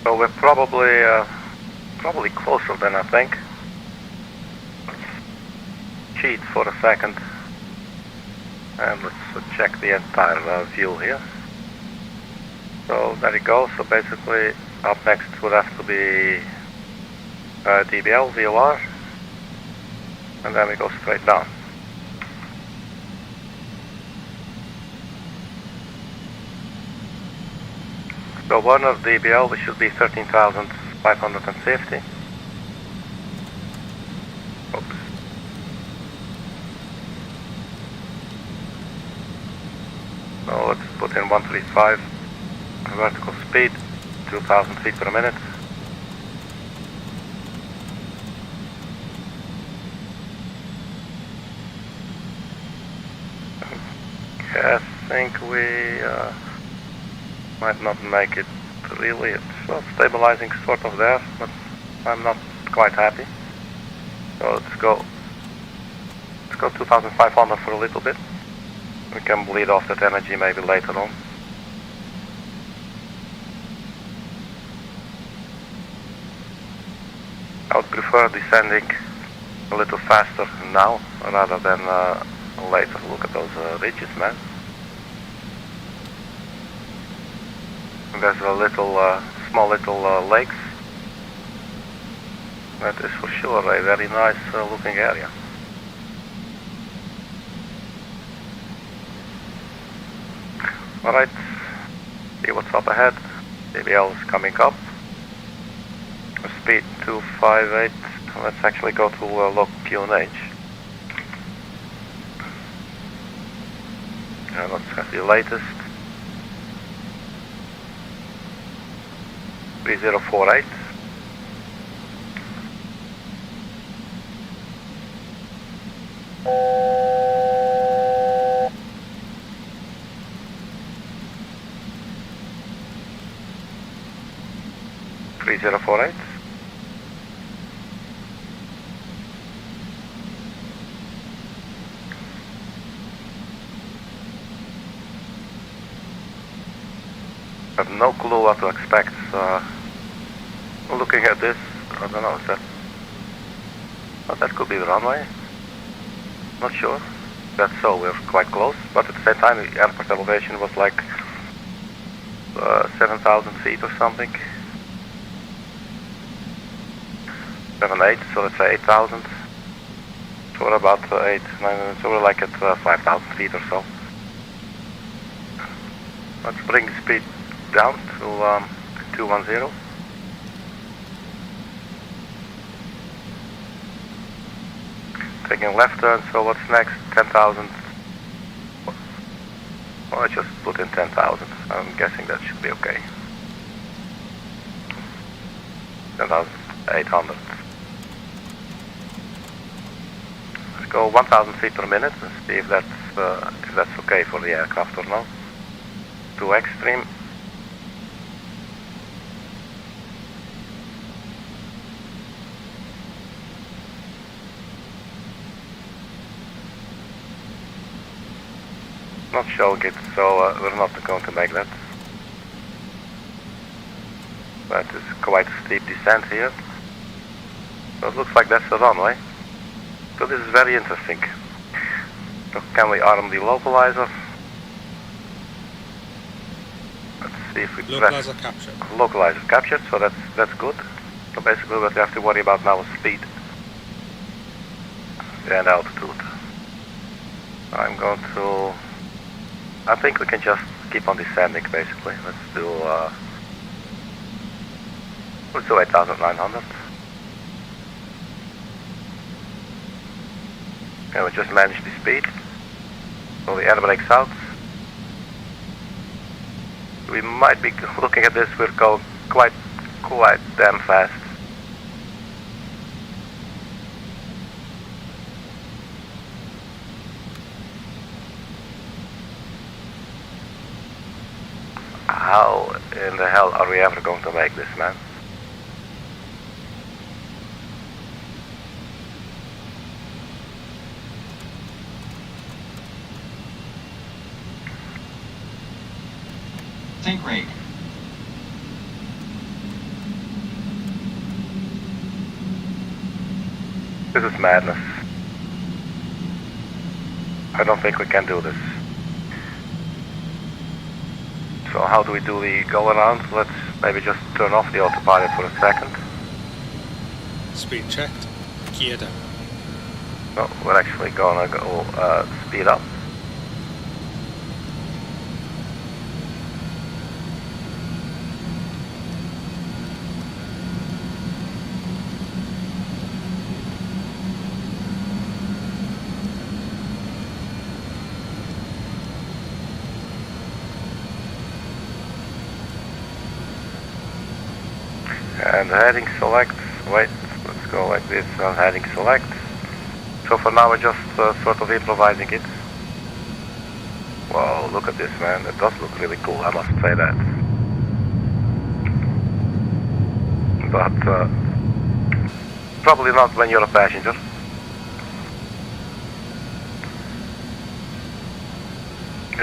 So we're probably closer than I think. Cheat for a second, and let's check the entire view here. So there you go. So basically, up next would have to be DBL, VOR, and then we go straight down. So WERNR DBL, we should be 13,550. Oops. So let's put in 135 vertical speed, 2,000 feet per minute. Okay, I think we might not make it really. It's stabilizing sort of there, but I'm not quite happy. So let's go 2,500 for a little bit. We can bleed off that energy maybe later on. I would prefer descending a little faster now rather than later. Look at those ridges, man. There's a little, small little lakes. That is for sure a very nice looking area. Alright, see what's up ahead. DBL is coming up. Speed 258. Let's actually go to log QNH. Let's have the latest. 3048. .3048. I have no clue what to expect. Looking at this, I don't know, is that... Oh, that could be the runway. Not sure. That's so, we're quite close, but at the same time the airport elevation was like 7,000 feet or something. 7, 8, so let's say 8,000. So we're about 8, 9, so we're like at 5,000 feet or so. Let's bring the speed down to 210. Taking left turn, so what's next? 10,000. Well, I just put in 10,000. I'm guessing that should be okay. 10,800. Let's go 1,000 feet per minute and see if that's okay for the aircraft or not. Too extreme. Not showing it, so we're not going to make that. That is quite a steep descent here. So it looks like that's the runway. So this is very interesting. So can we arm the localizer? Let's see if we press... Localizer captured. Localizer captured, so that's good. So basically what we have to worry about now is speed and altitude. I'm going to... I think we can just keep on descending basically. Let's do 8,900. And we just managed the speed. So the air brakes out. We might be looking at this, we're going quite damn fast. How in the hell are we ever going to make this, man? Sink rate. This is madness. I don't think we can do this. So how do we do the go around? Let's maybe just turn off the autopilot for a second. Speed checked. Gear down. No, we're actually gonna go speed up. And heading select, wait, let's go like this, heading select. So for now we're just sort of improvising it. Wow, look at this, man, it does look really cool, I must say that. But probably not when you're a passenger.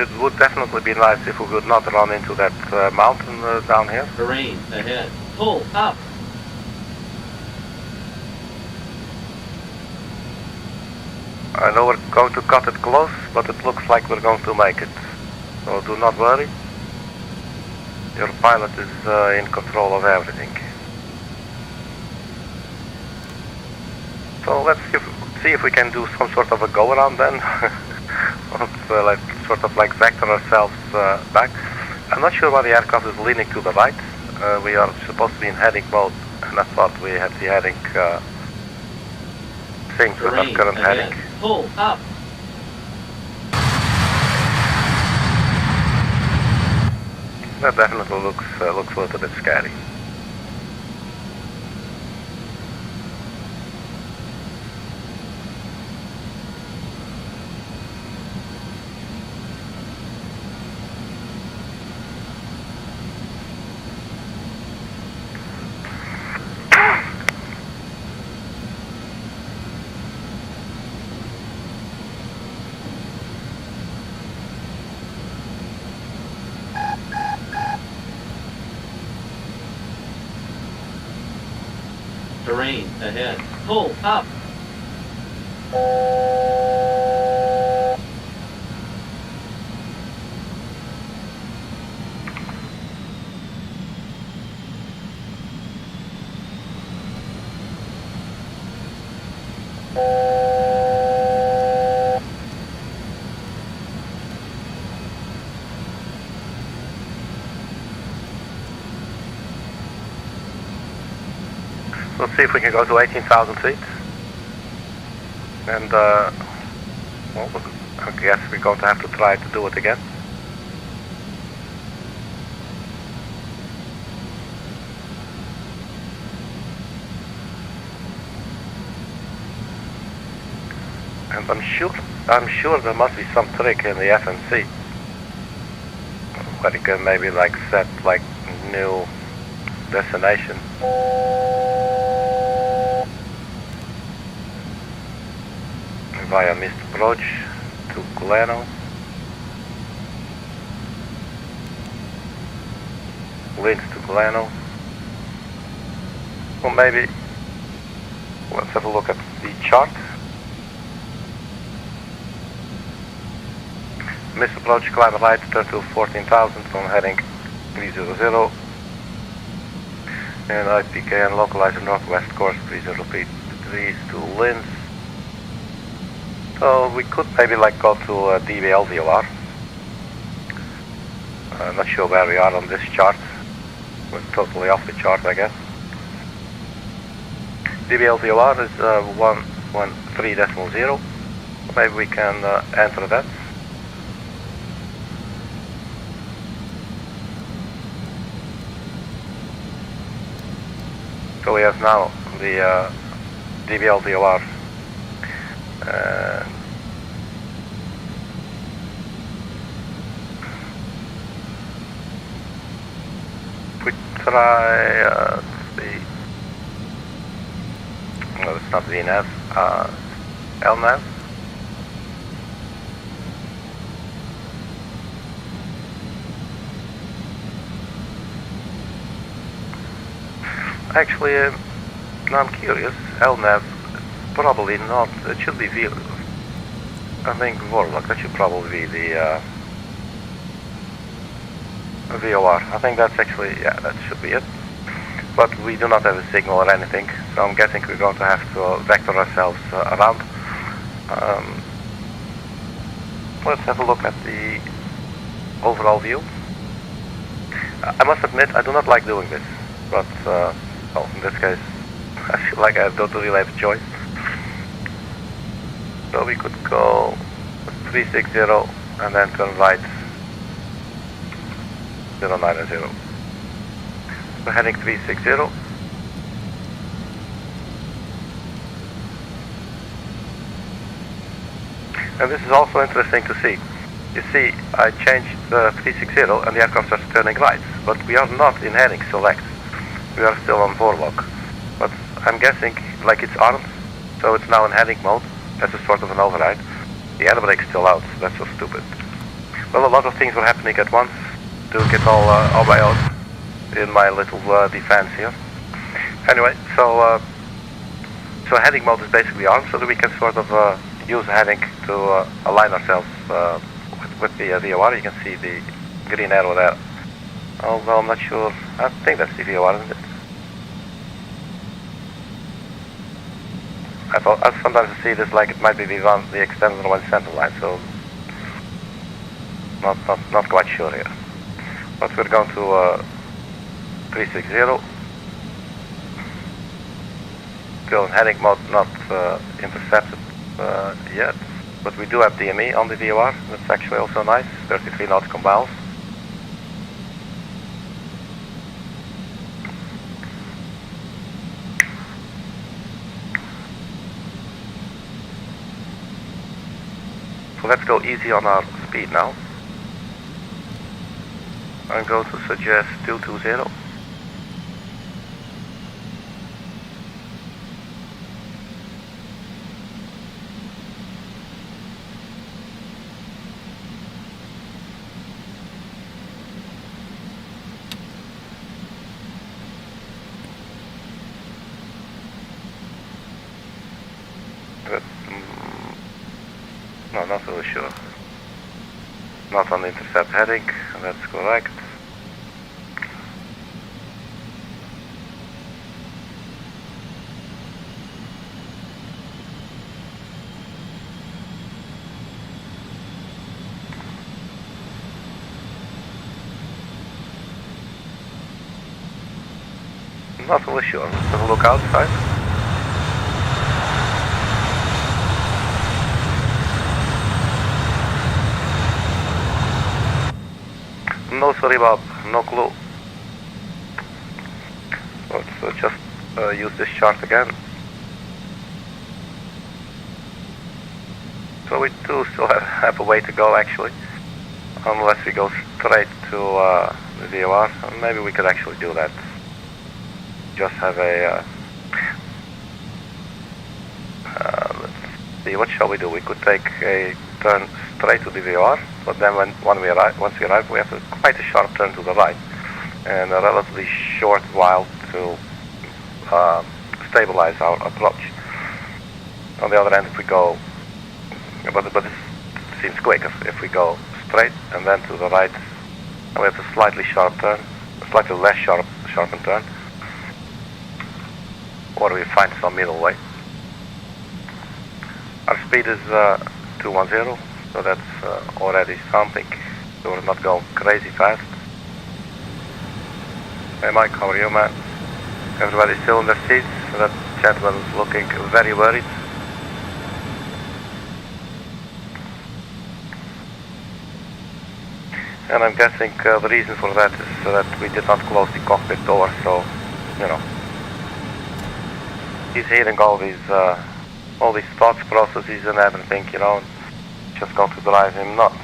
It would definitely be nice if we would not run into that mountain down here. Terrain ahead. Pull up. I know we're going to cut it close, but it looks like we're going to make it. So do not worry. Your pilot is in control of everything. So let's see if we can do some sort of a go around then. Let's sort of like vector ourselves back. I'm not sure why the aircraft is leaning to the right. We are supposed to be in heading mode, and I thought we had the heading synced with our current heading. Pull up. That definitely looks a little bit scary. Terrain ahead. Pull up. Let's see if we can go to 18,000 feet. And, well, I guess we're going to have to try to do it again. And I'm sure there must be some trick in the FNC where you can maybe like set like new destination. Via missed approach to Gleno. Links to Gleno. Well, maybe let's have a look at the chart. Missed approach, climb right, turn to 14,000 from heading 300. And IPKN localizer northwest course 30 degrees to Linz. So we could maybe like go to DBL VOR. I'm not sure where we are on this chart. We're totally off the chart, I guess. DBL VOR is 113.0. Maybe we can enter that. So we have now the DBL VOR. We try the no, it's not VNAV, LNAV. Actually, now I'm curious. LNAV. Probably not. It should be V. I think Warlock. That should probably be the VOR. I think that's actually, yeah, that should be it. But we do not have a signal or anything, so I'm guessing we're going to have to vector ourselves around. Let's have a look at the overall view. I must admit, I do not like doing this, but well, in this case, I feel like I don't really have a choice. So we could go 360 and then turn right 090. We're heading 360. And this is also interesting to see. You see, I changed the 360 and the aircraft starts turning right, but we are not in heading select. We are still on Warlock. But I'm guessing like it's armed, so it's now in heading mode. That's a sort of an override. The air brake's still out. That's so stupid. Well, a lot of things were happening at once. Doing it all by own in my little defense here. Anyway, so heading mode is basically armed, so that we can sort of use heading to align ourselves with the VOR. You can see the green arrow there. Although I'm not sure. I think that's the VOR, isn't it? I sometimes see this like it might be the extended one center line, so not quite sure here. But we're going to 360. Still in heading mode, not intercepted yet, but we do have DME on the VOR. That's actually also nice. 33 nautical miles. So let's go easy on our speed now. I'm going to suggest 220. No, not really sure. Not on the intercept heading, that's correct. Not really sure. Let's have a look outside. No, sorry, Bob. No clue. Let's just use this chart again. So we do still have a way to go, actually. Unless we go straight to the VOR. Maybe we could actually do that. Just have a... let's see, what shall we do? We could take a turn straight to the VOR, but then once we arrive, we have quite a sharp turn to the right, and a relatively short while to stabilize our approach. On the other hand, if we go, but it seems quicker if we go straight and then to the right, and we have a slightly sharp turn, a slightly less sharpened turn, or we find some middle way. Our speed is 210, so that's already something. So we're not going crazy fast. Hey Mike, how are you, man? Everybody still in their seats? That gentleman is looking very worried. And I'm guessing the reason for that is that we did not close the cockpit door, so, you know. He's hearing all these thoughts processes and everything, you know, just going to drive him nuts.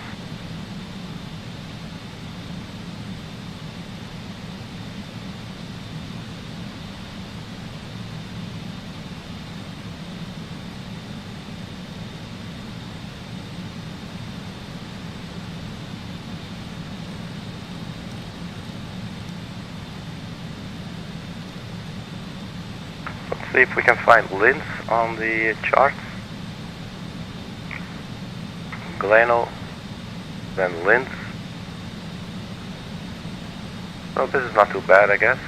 See if we can find Linz on the chart. Gleno, then Linz. So this is not too bad, I guess.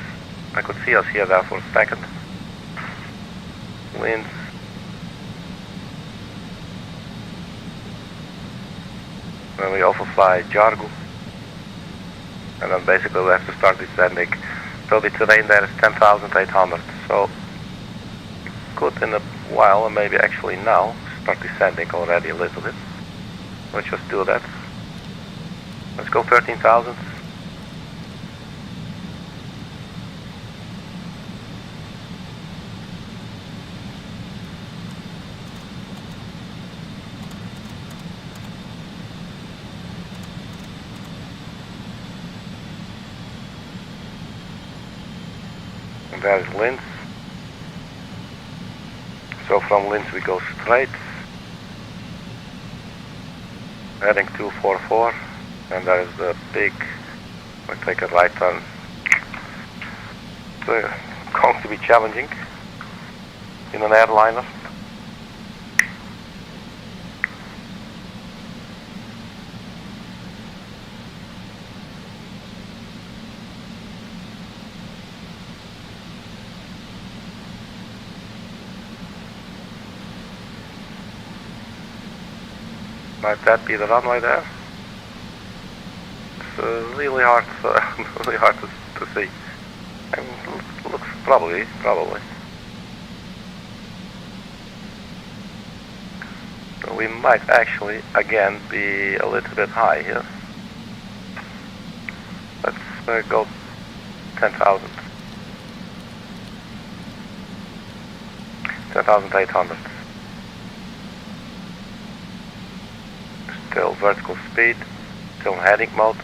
I could see us here there for a second. Linz. Then we overfly Jargo. And then basically we have to start descending. So the terrain there is 10,800. So could in a while, and maybe actually now, start descending already a little bit. Let's just do that. Let's go 13,000. And there's Linz. So from Linz we go straight, heading 244, and there is the big, we take a right turn. It's going to be challenging in an airliner. Might that be the runway there? It's really hard, really hard to see. And looks probably. So we might actually again be a little bit high here. Let's go 10,000. 10,800. Still vertical speed, still heading mode.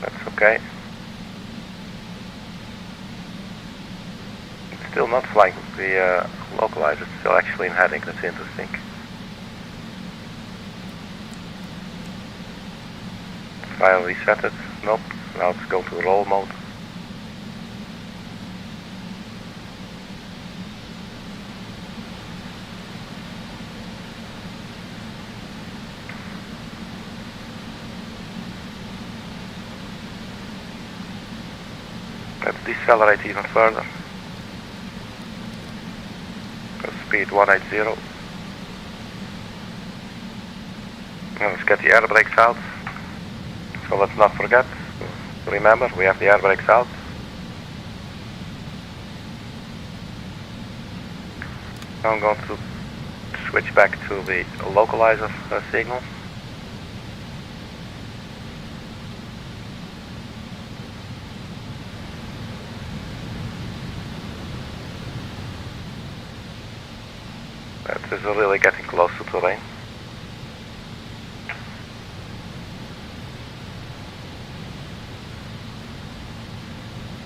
That's okay. It's still not flying the localizer, it's still actually in heading. That's interesting. Try and reset it. Nope. Now let's go to roll mode. Let's decelerate even further. Speed 180. Now let's get the air brakes out. So let's not forget. Remember, we have the air brakes out. Now I'm going to switch back to the localizer signal. This is really getting close to terrain.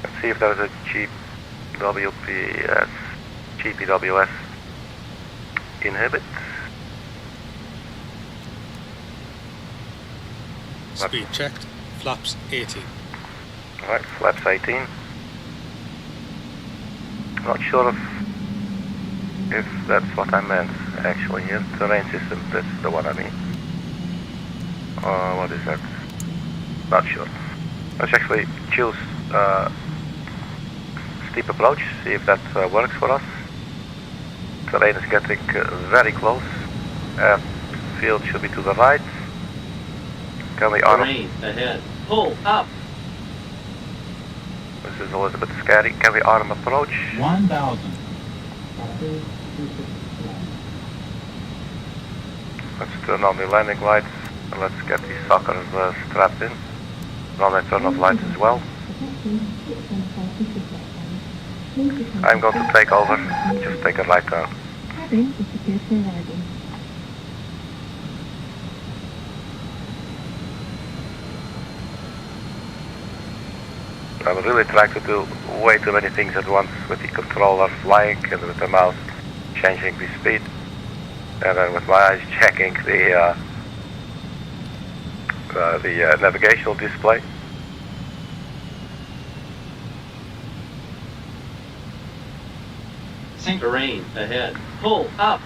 Let's see if there's a GPWS inhibit. Speed checked. Flaps 18. Alright, flaps 18. Not sure if that's what I meant actually here. Terrain system, that's the one I mean. What is that? Not sure. Let's actually choose steep approach, see if that works for us. Terrain is getting very close. Field should be to the right. Can we arm? Terrain ahead. Pull up. This is a little bit scary. Can we arm approach? 1,000. Let's turn on the landing lights and let's get the suckers strapped in. Runway turn off lights as well. I'm going to take over. Just take a right turn. Cabin is prepared for arrival. I'm really trying to do way too many things at once with the controller flying and with the mouse changing the speed, and then with my eyes checking the navigational display. Terrain ahead. Pull up.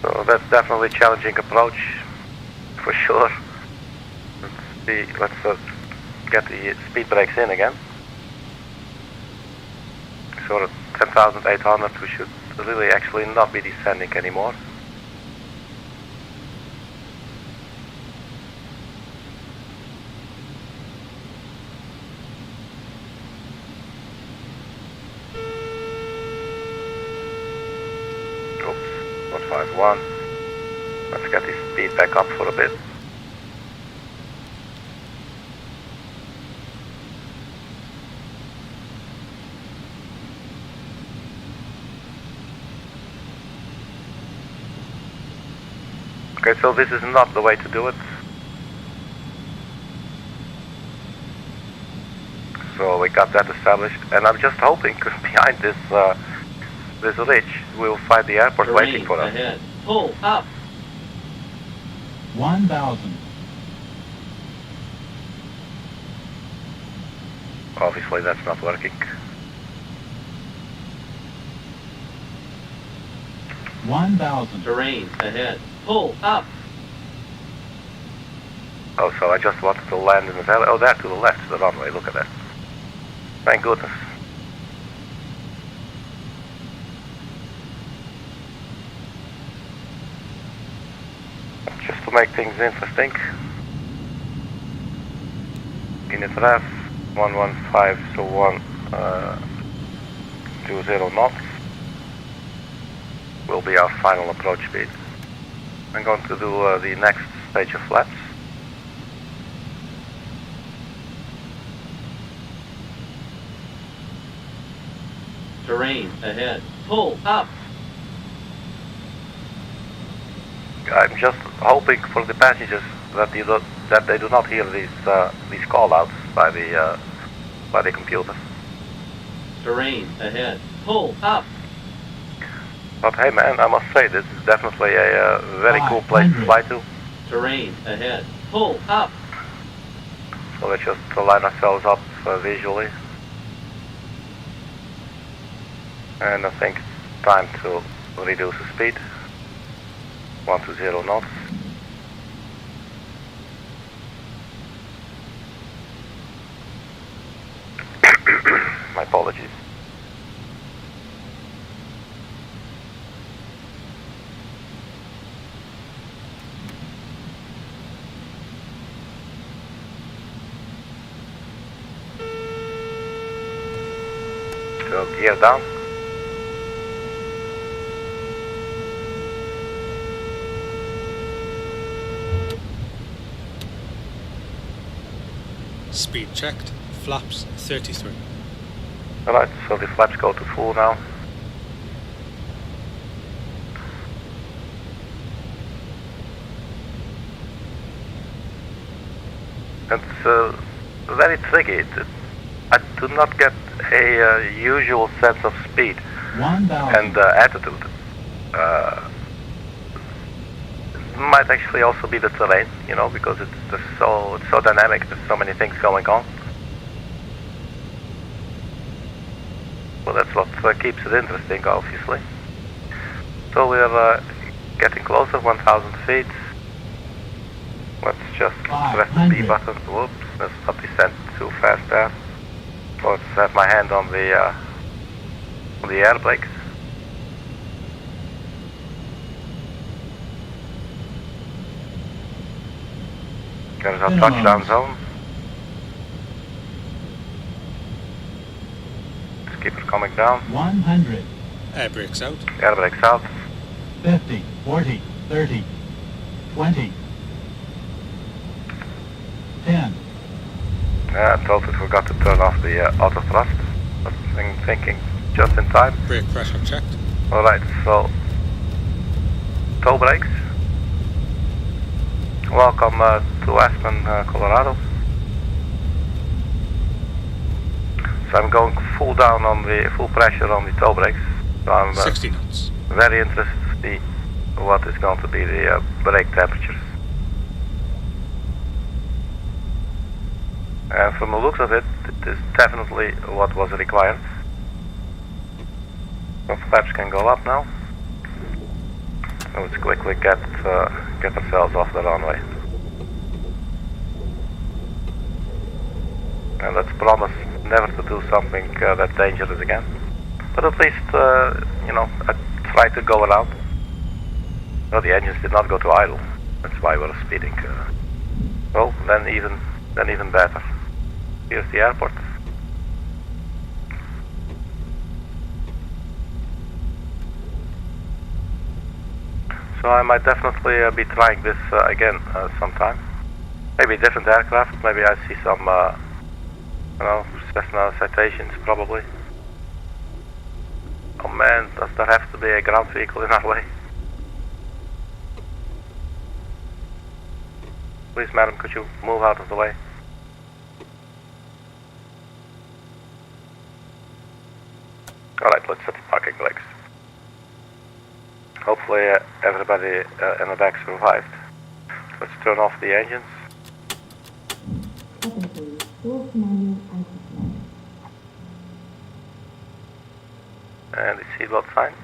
So that's definitely a challenging approach, for sure. Let's see, let's get the speed brakes in again. So at 10,800 we should really actually not be descending anymore. Oops, 151. Let's get the speed back up for a bit. Okay, so this is not the way to do it. So we got that established, and I'm just hoping behind this this ridge we will find the airport Terrain waiting for us. ahead. Pull up. 1,000. Obviously that's not working. 1,000. Terrain ahead. Pull up. Oh, so I just wanted to land in the valley. Oh, there to the left, the runway. Look at that. Thank goodness. make things interesting. Unit REF 11501 20 knots will be our final approach speed. I'm going to do the next stage of flaps. Terrain ahead. Pull up. I'm just hoping for the passengers that they do not hear these call-outs by the computer. Terrain ahead. Pull up. But hey man, I must say this is definitely a very cool place to fly to. Terrain ahead. Pull up. So let's just line ourselves up visually. And I think it's time to reduce the speed. 120 knots. My apologies. So gear down. Speed checked. Flaps 33. Alright, so the flaps go to full now. It's very tricky. I do not get a usual sense of speed 1,000. and attitude. It might actually also be the terrain, you know, because it's so dynamic. There's so many things going on. Well, that's what keeps it interesting, obviously. So we're getting closer, 1,000 feet. Let's just press the B button. Whoops, let's not descend too fast there. So let's have my hand on the air brakes. There's our touchdown zone. Skipper coming down. 100. Air brakes out. Air brakes out. 50. 40. 30. 20. 10. I totally forgot to turn off the auto thrust. But I'm thinking just in time. Brake pressure checked. Alright, so toe brakes. Welcome to Aspen, Colorado. So I'm going full down on the full pressure on the toe brakes. So I'm 60 knots. very interested to see what is going to be the brake temperatures. And from the looks of it, it is definitely what was required. So flaps can go up now. So let's quickly get ourselves off the runway. And let's promise never to do something that dangerous again. But at least, you know, I tried to go around. No, the engines did not go to idle. That's why we're speeding. Well, then even better. Here's the airport. So I might definitely be trying this again sometime. Maybe different aircraft. Maybe I see some, you know, Cessna citations probably. Oh man, does there have to be a ground vehicle in our way? Please, madam, could you move out of the way? Alright, let's set the parking brakes. Hopefully everybody in the back survived. Let's turn off the engines. Open please. Door to manual anti-flight. And the seatbelt sign.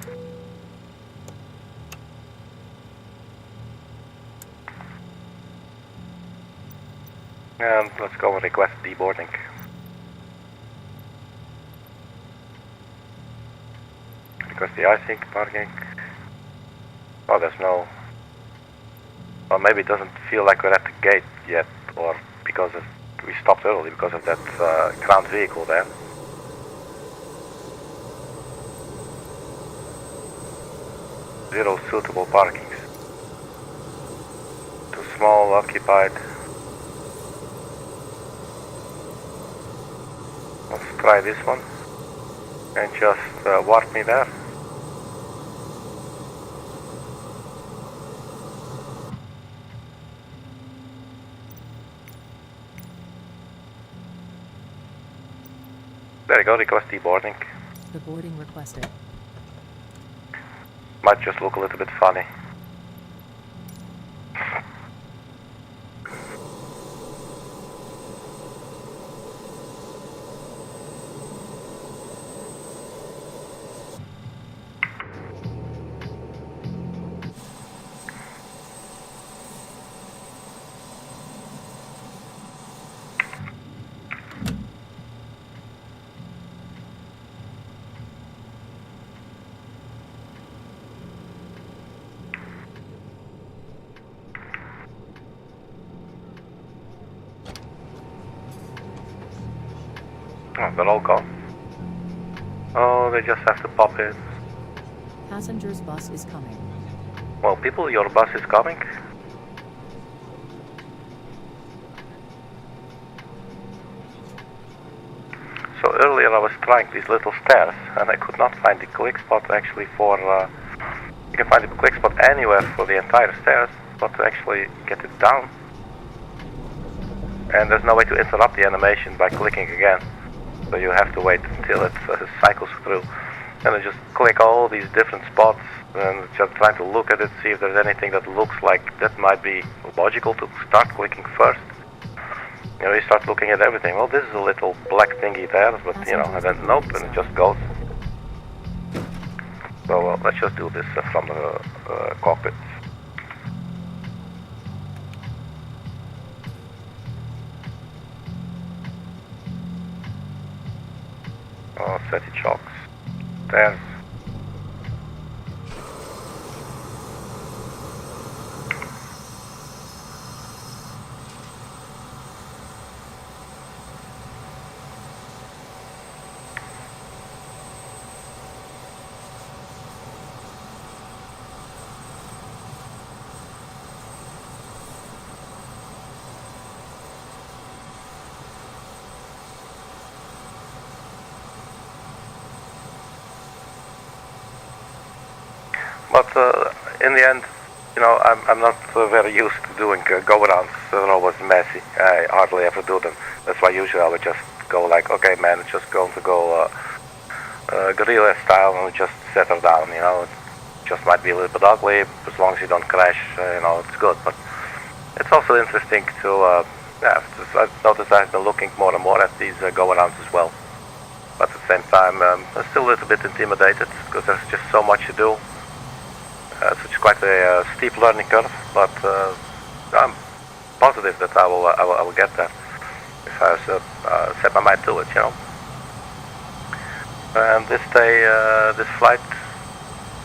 And let's go and request deboarding. Request the icing, parking. Oh, there's no Or maybe it doesn't feel like we're at the gate yet, or because we stopped early because of that ground vehicle there. Zero suitable parkings. Too small, occupied. Let's try this one. And just warp me there. There you go, request deboarding. The boarding requested. Might just look a little bit funny. Oh, they're all gone. Oh, they just have to pop in. Passenger's bus is coming. Well, people, your bus is coming. So earlier I was trying these little stairs and I could not find the click spot actually for... you can find the click spot anywhere for the entire stairs, but to actually get it down. And there's no way to interrupt the animation by clicking again. So you have to wait until it cycles through. And then just click all these different spots and just trying to look at it, see if there's anything that looks like that might be logical to start clicking first. You know, you start looking at everything. Well, this is a little black thingy there, but you know, and then nope, and it just goes. So let's just do this from the cockpit. Oh, sweaty chocks. There's... But in the end, you know, I'm not very used to doing go-arounds. They're always messy. I hardly ever do them. That's why usually I would just go like, okay, man, it's just going to go guerrilla style and just settle down. You know, it just might be a little bit ugly. As long as you don't crash, you know, it's good. But it's also interesting to, yeah, I've noticed I've been looking more and more at these go-arounds as well. But at the same time, I'm still a little bit intimidated because there's just so much to do. It's quite a steep learning curve, but I'm positive that I will get there if I set my mind to it, you know. And this day, this flight,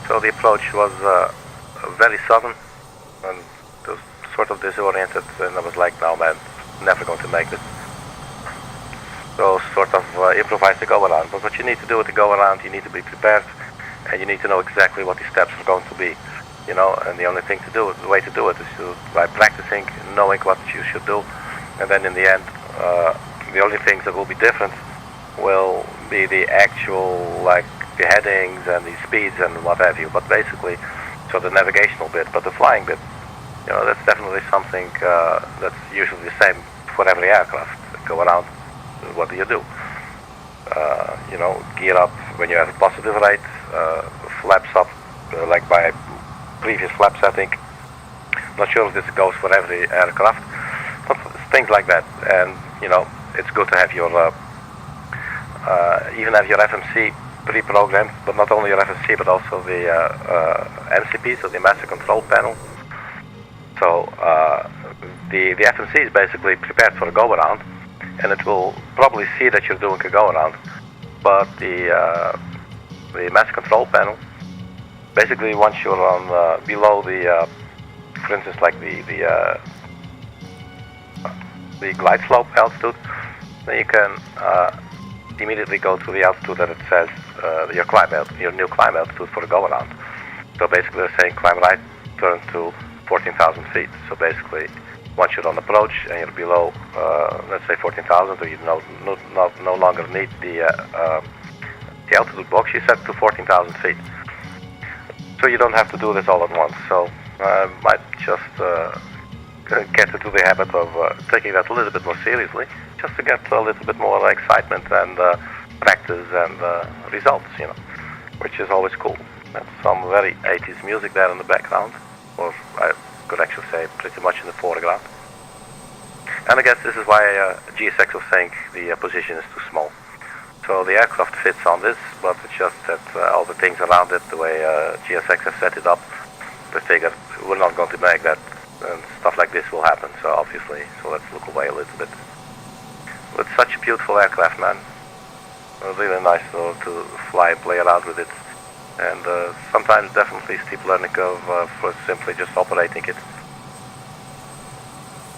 so the approach was very sudden, and it was sort of disoriented, and I was like, no man, never going to make this. So sort of improvise the go-around. But what you need to do with the go-around, you need to be prepared, and you need to know exactly what the steps are going to be, you know. And the only thing to do, the way to do it, is by practicing, knowing what you should do, and then in the end, the only things that will be different will be the actual, like the headings and the speeds and what have you. But basically, so the navigational bit, but the flying bit, you know, that's definitely something that's usually the same for every aircraft. Go around, what do you do? You know, gear up when you have a positive rate, flaps up like by previous flap setting. Not sure if this goes for every aircraft, but things like that. And you know, it's good to have your even have your FMC pre-programmed, but not only your FMC but also the MCP, so the master control panel. So the FMC is basically prepared for a go-around, and it will probably see that you're doing a go-around. But the master control panel, basically once you're on below the for instance, like the glide slope altitude, then you can immediately go to the altitude that it says your new climb altitude for the go around. So basically, they're saying climb right, turn to 14,000 feet. So basically, once you're on approach and you're below, let's say 14,000, or you no longer need the altitude box, you set to 14,000 feet. So you don't have to do this all at once. So I might just get into the habit of taking that a little bit more seriously, just to get a little bit more excitement and practice and results, you know, which is always cool. And some very 80s music there in the background, or I could actually say pretty much in the foreground. And I guess this is why GSX was saying the position is too small. So the aircraft fits on this, but it's just that all the things around it, the way GSX has set it up, they figured we're not going to make that, and stuff like this will happen, so obviously, so let's look away a little bit. But such a beautiful aircraft, man. Really nice to fly and play around with it. And sometimes definitely steep learning curve for simply just operating it.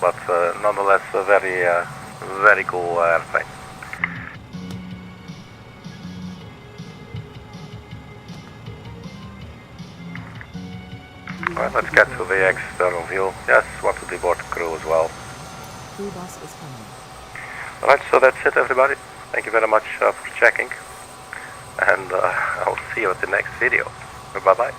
But nonetheless, a very cool airplane. Alright, let's get to the external view. Yes, want to deboard the crew as well. Crew bus is coming. Alright, so that's it, everybody. Thank you very much for checking. And I'll see you at the next video. Bye-bye.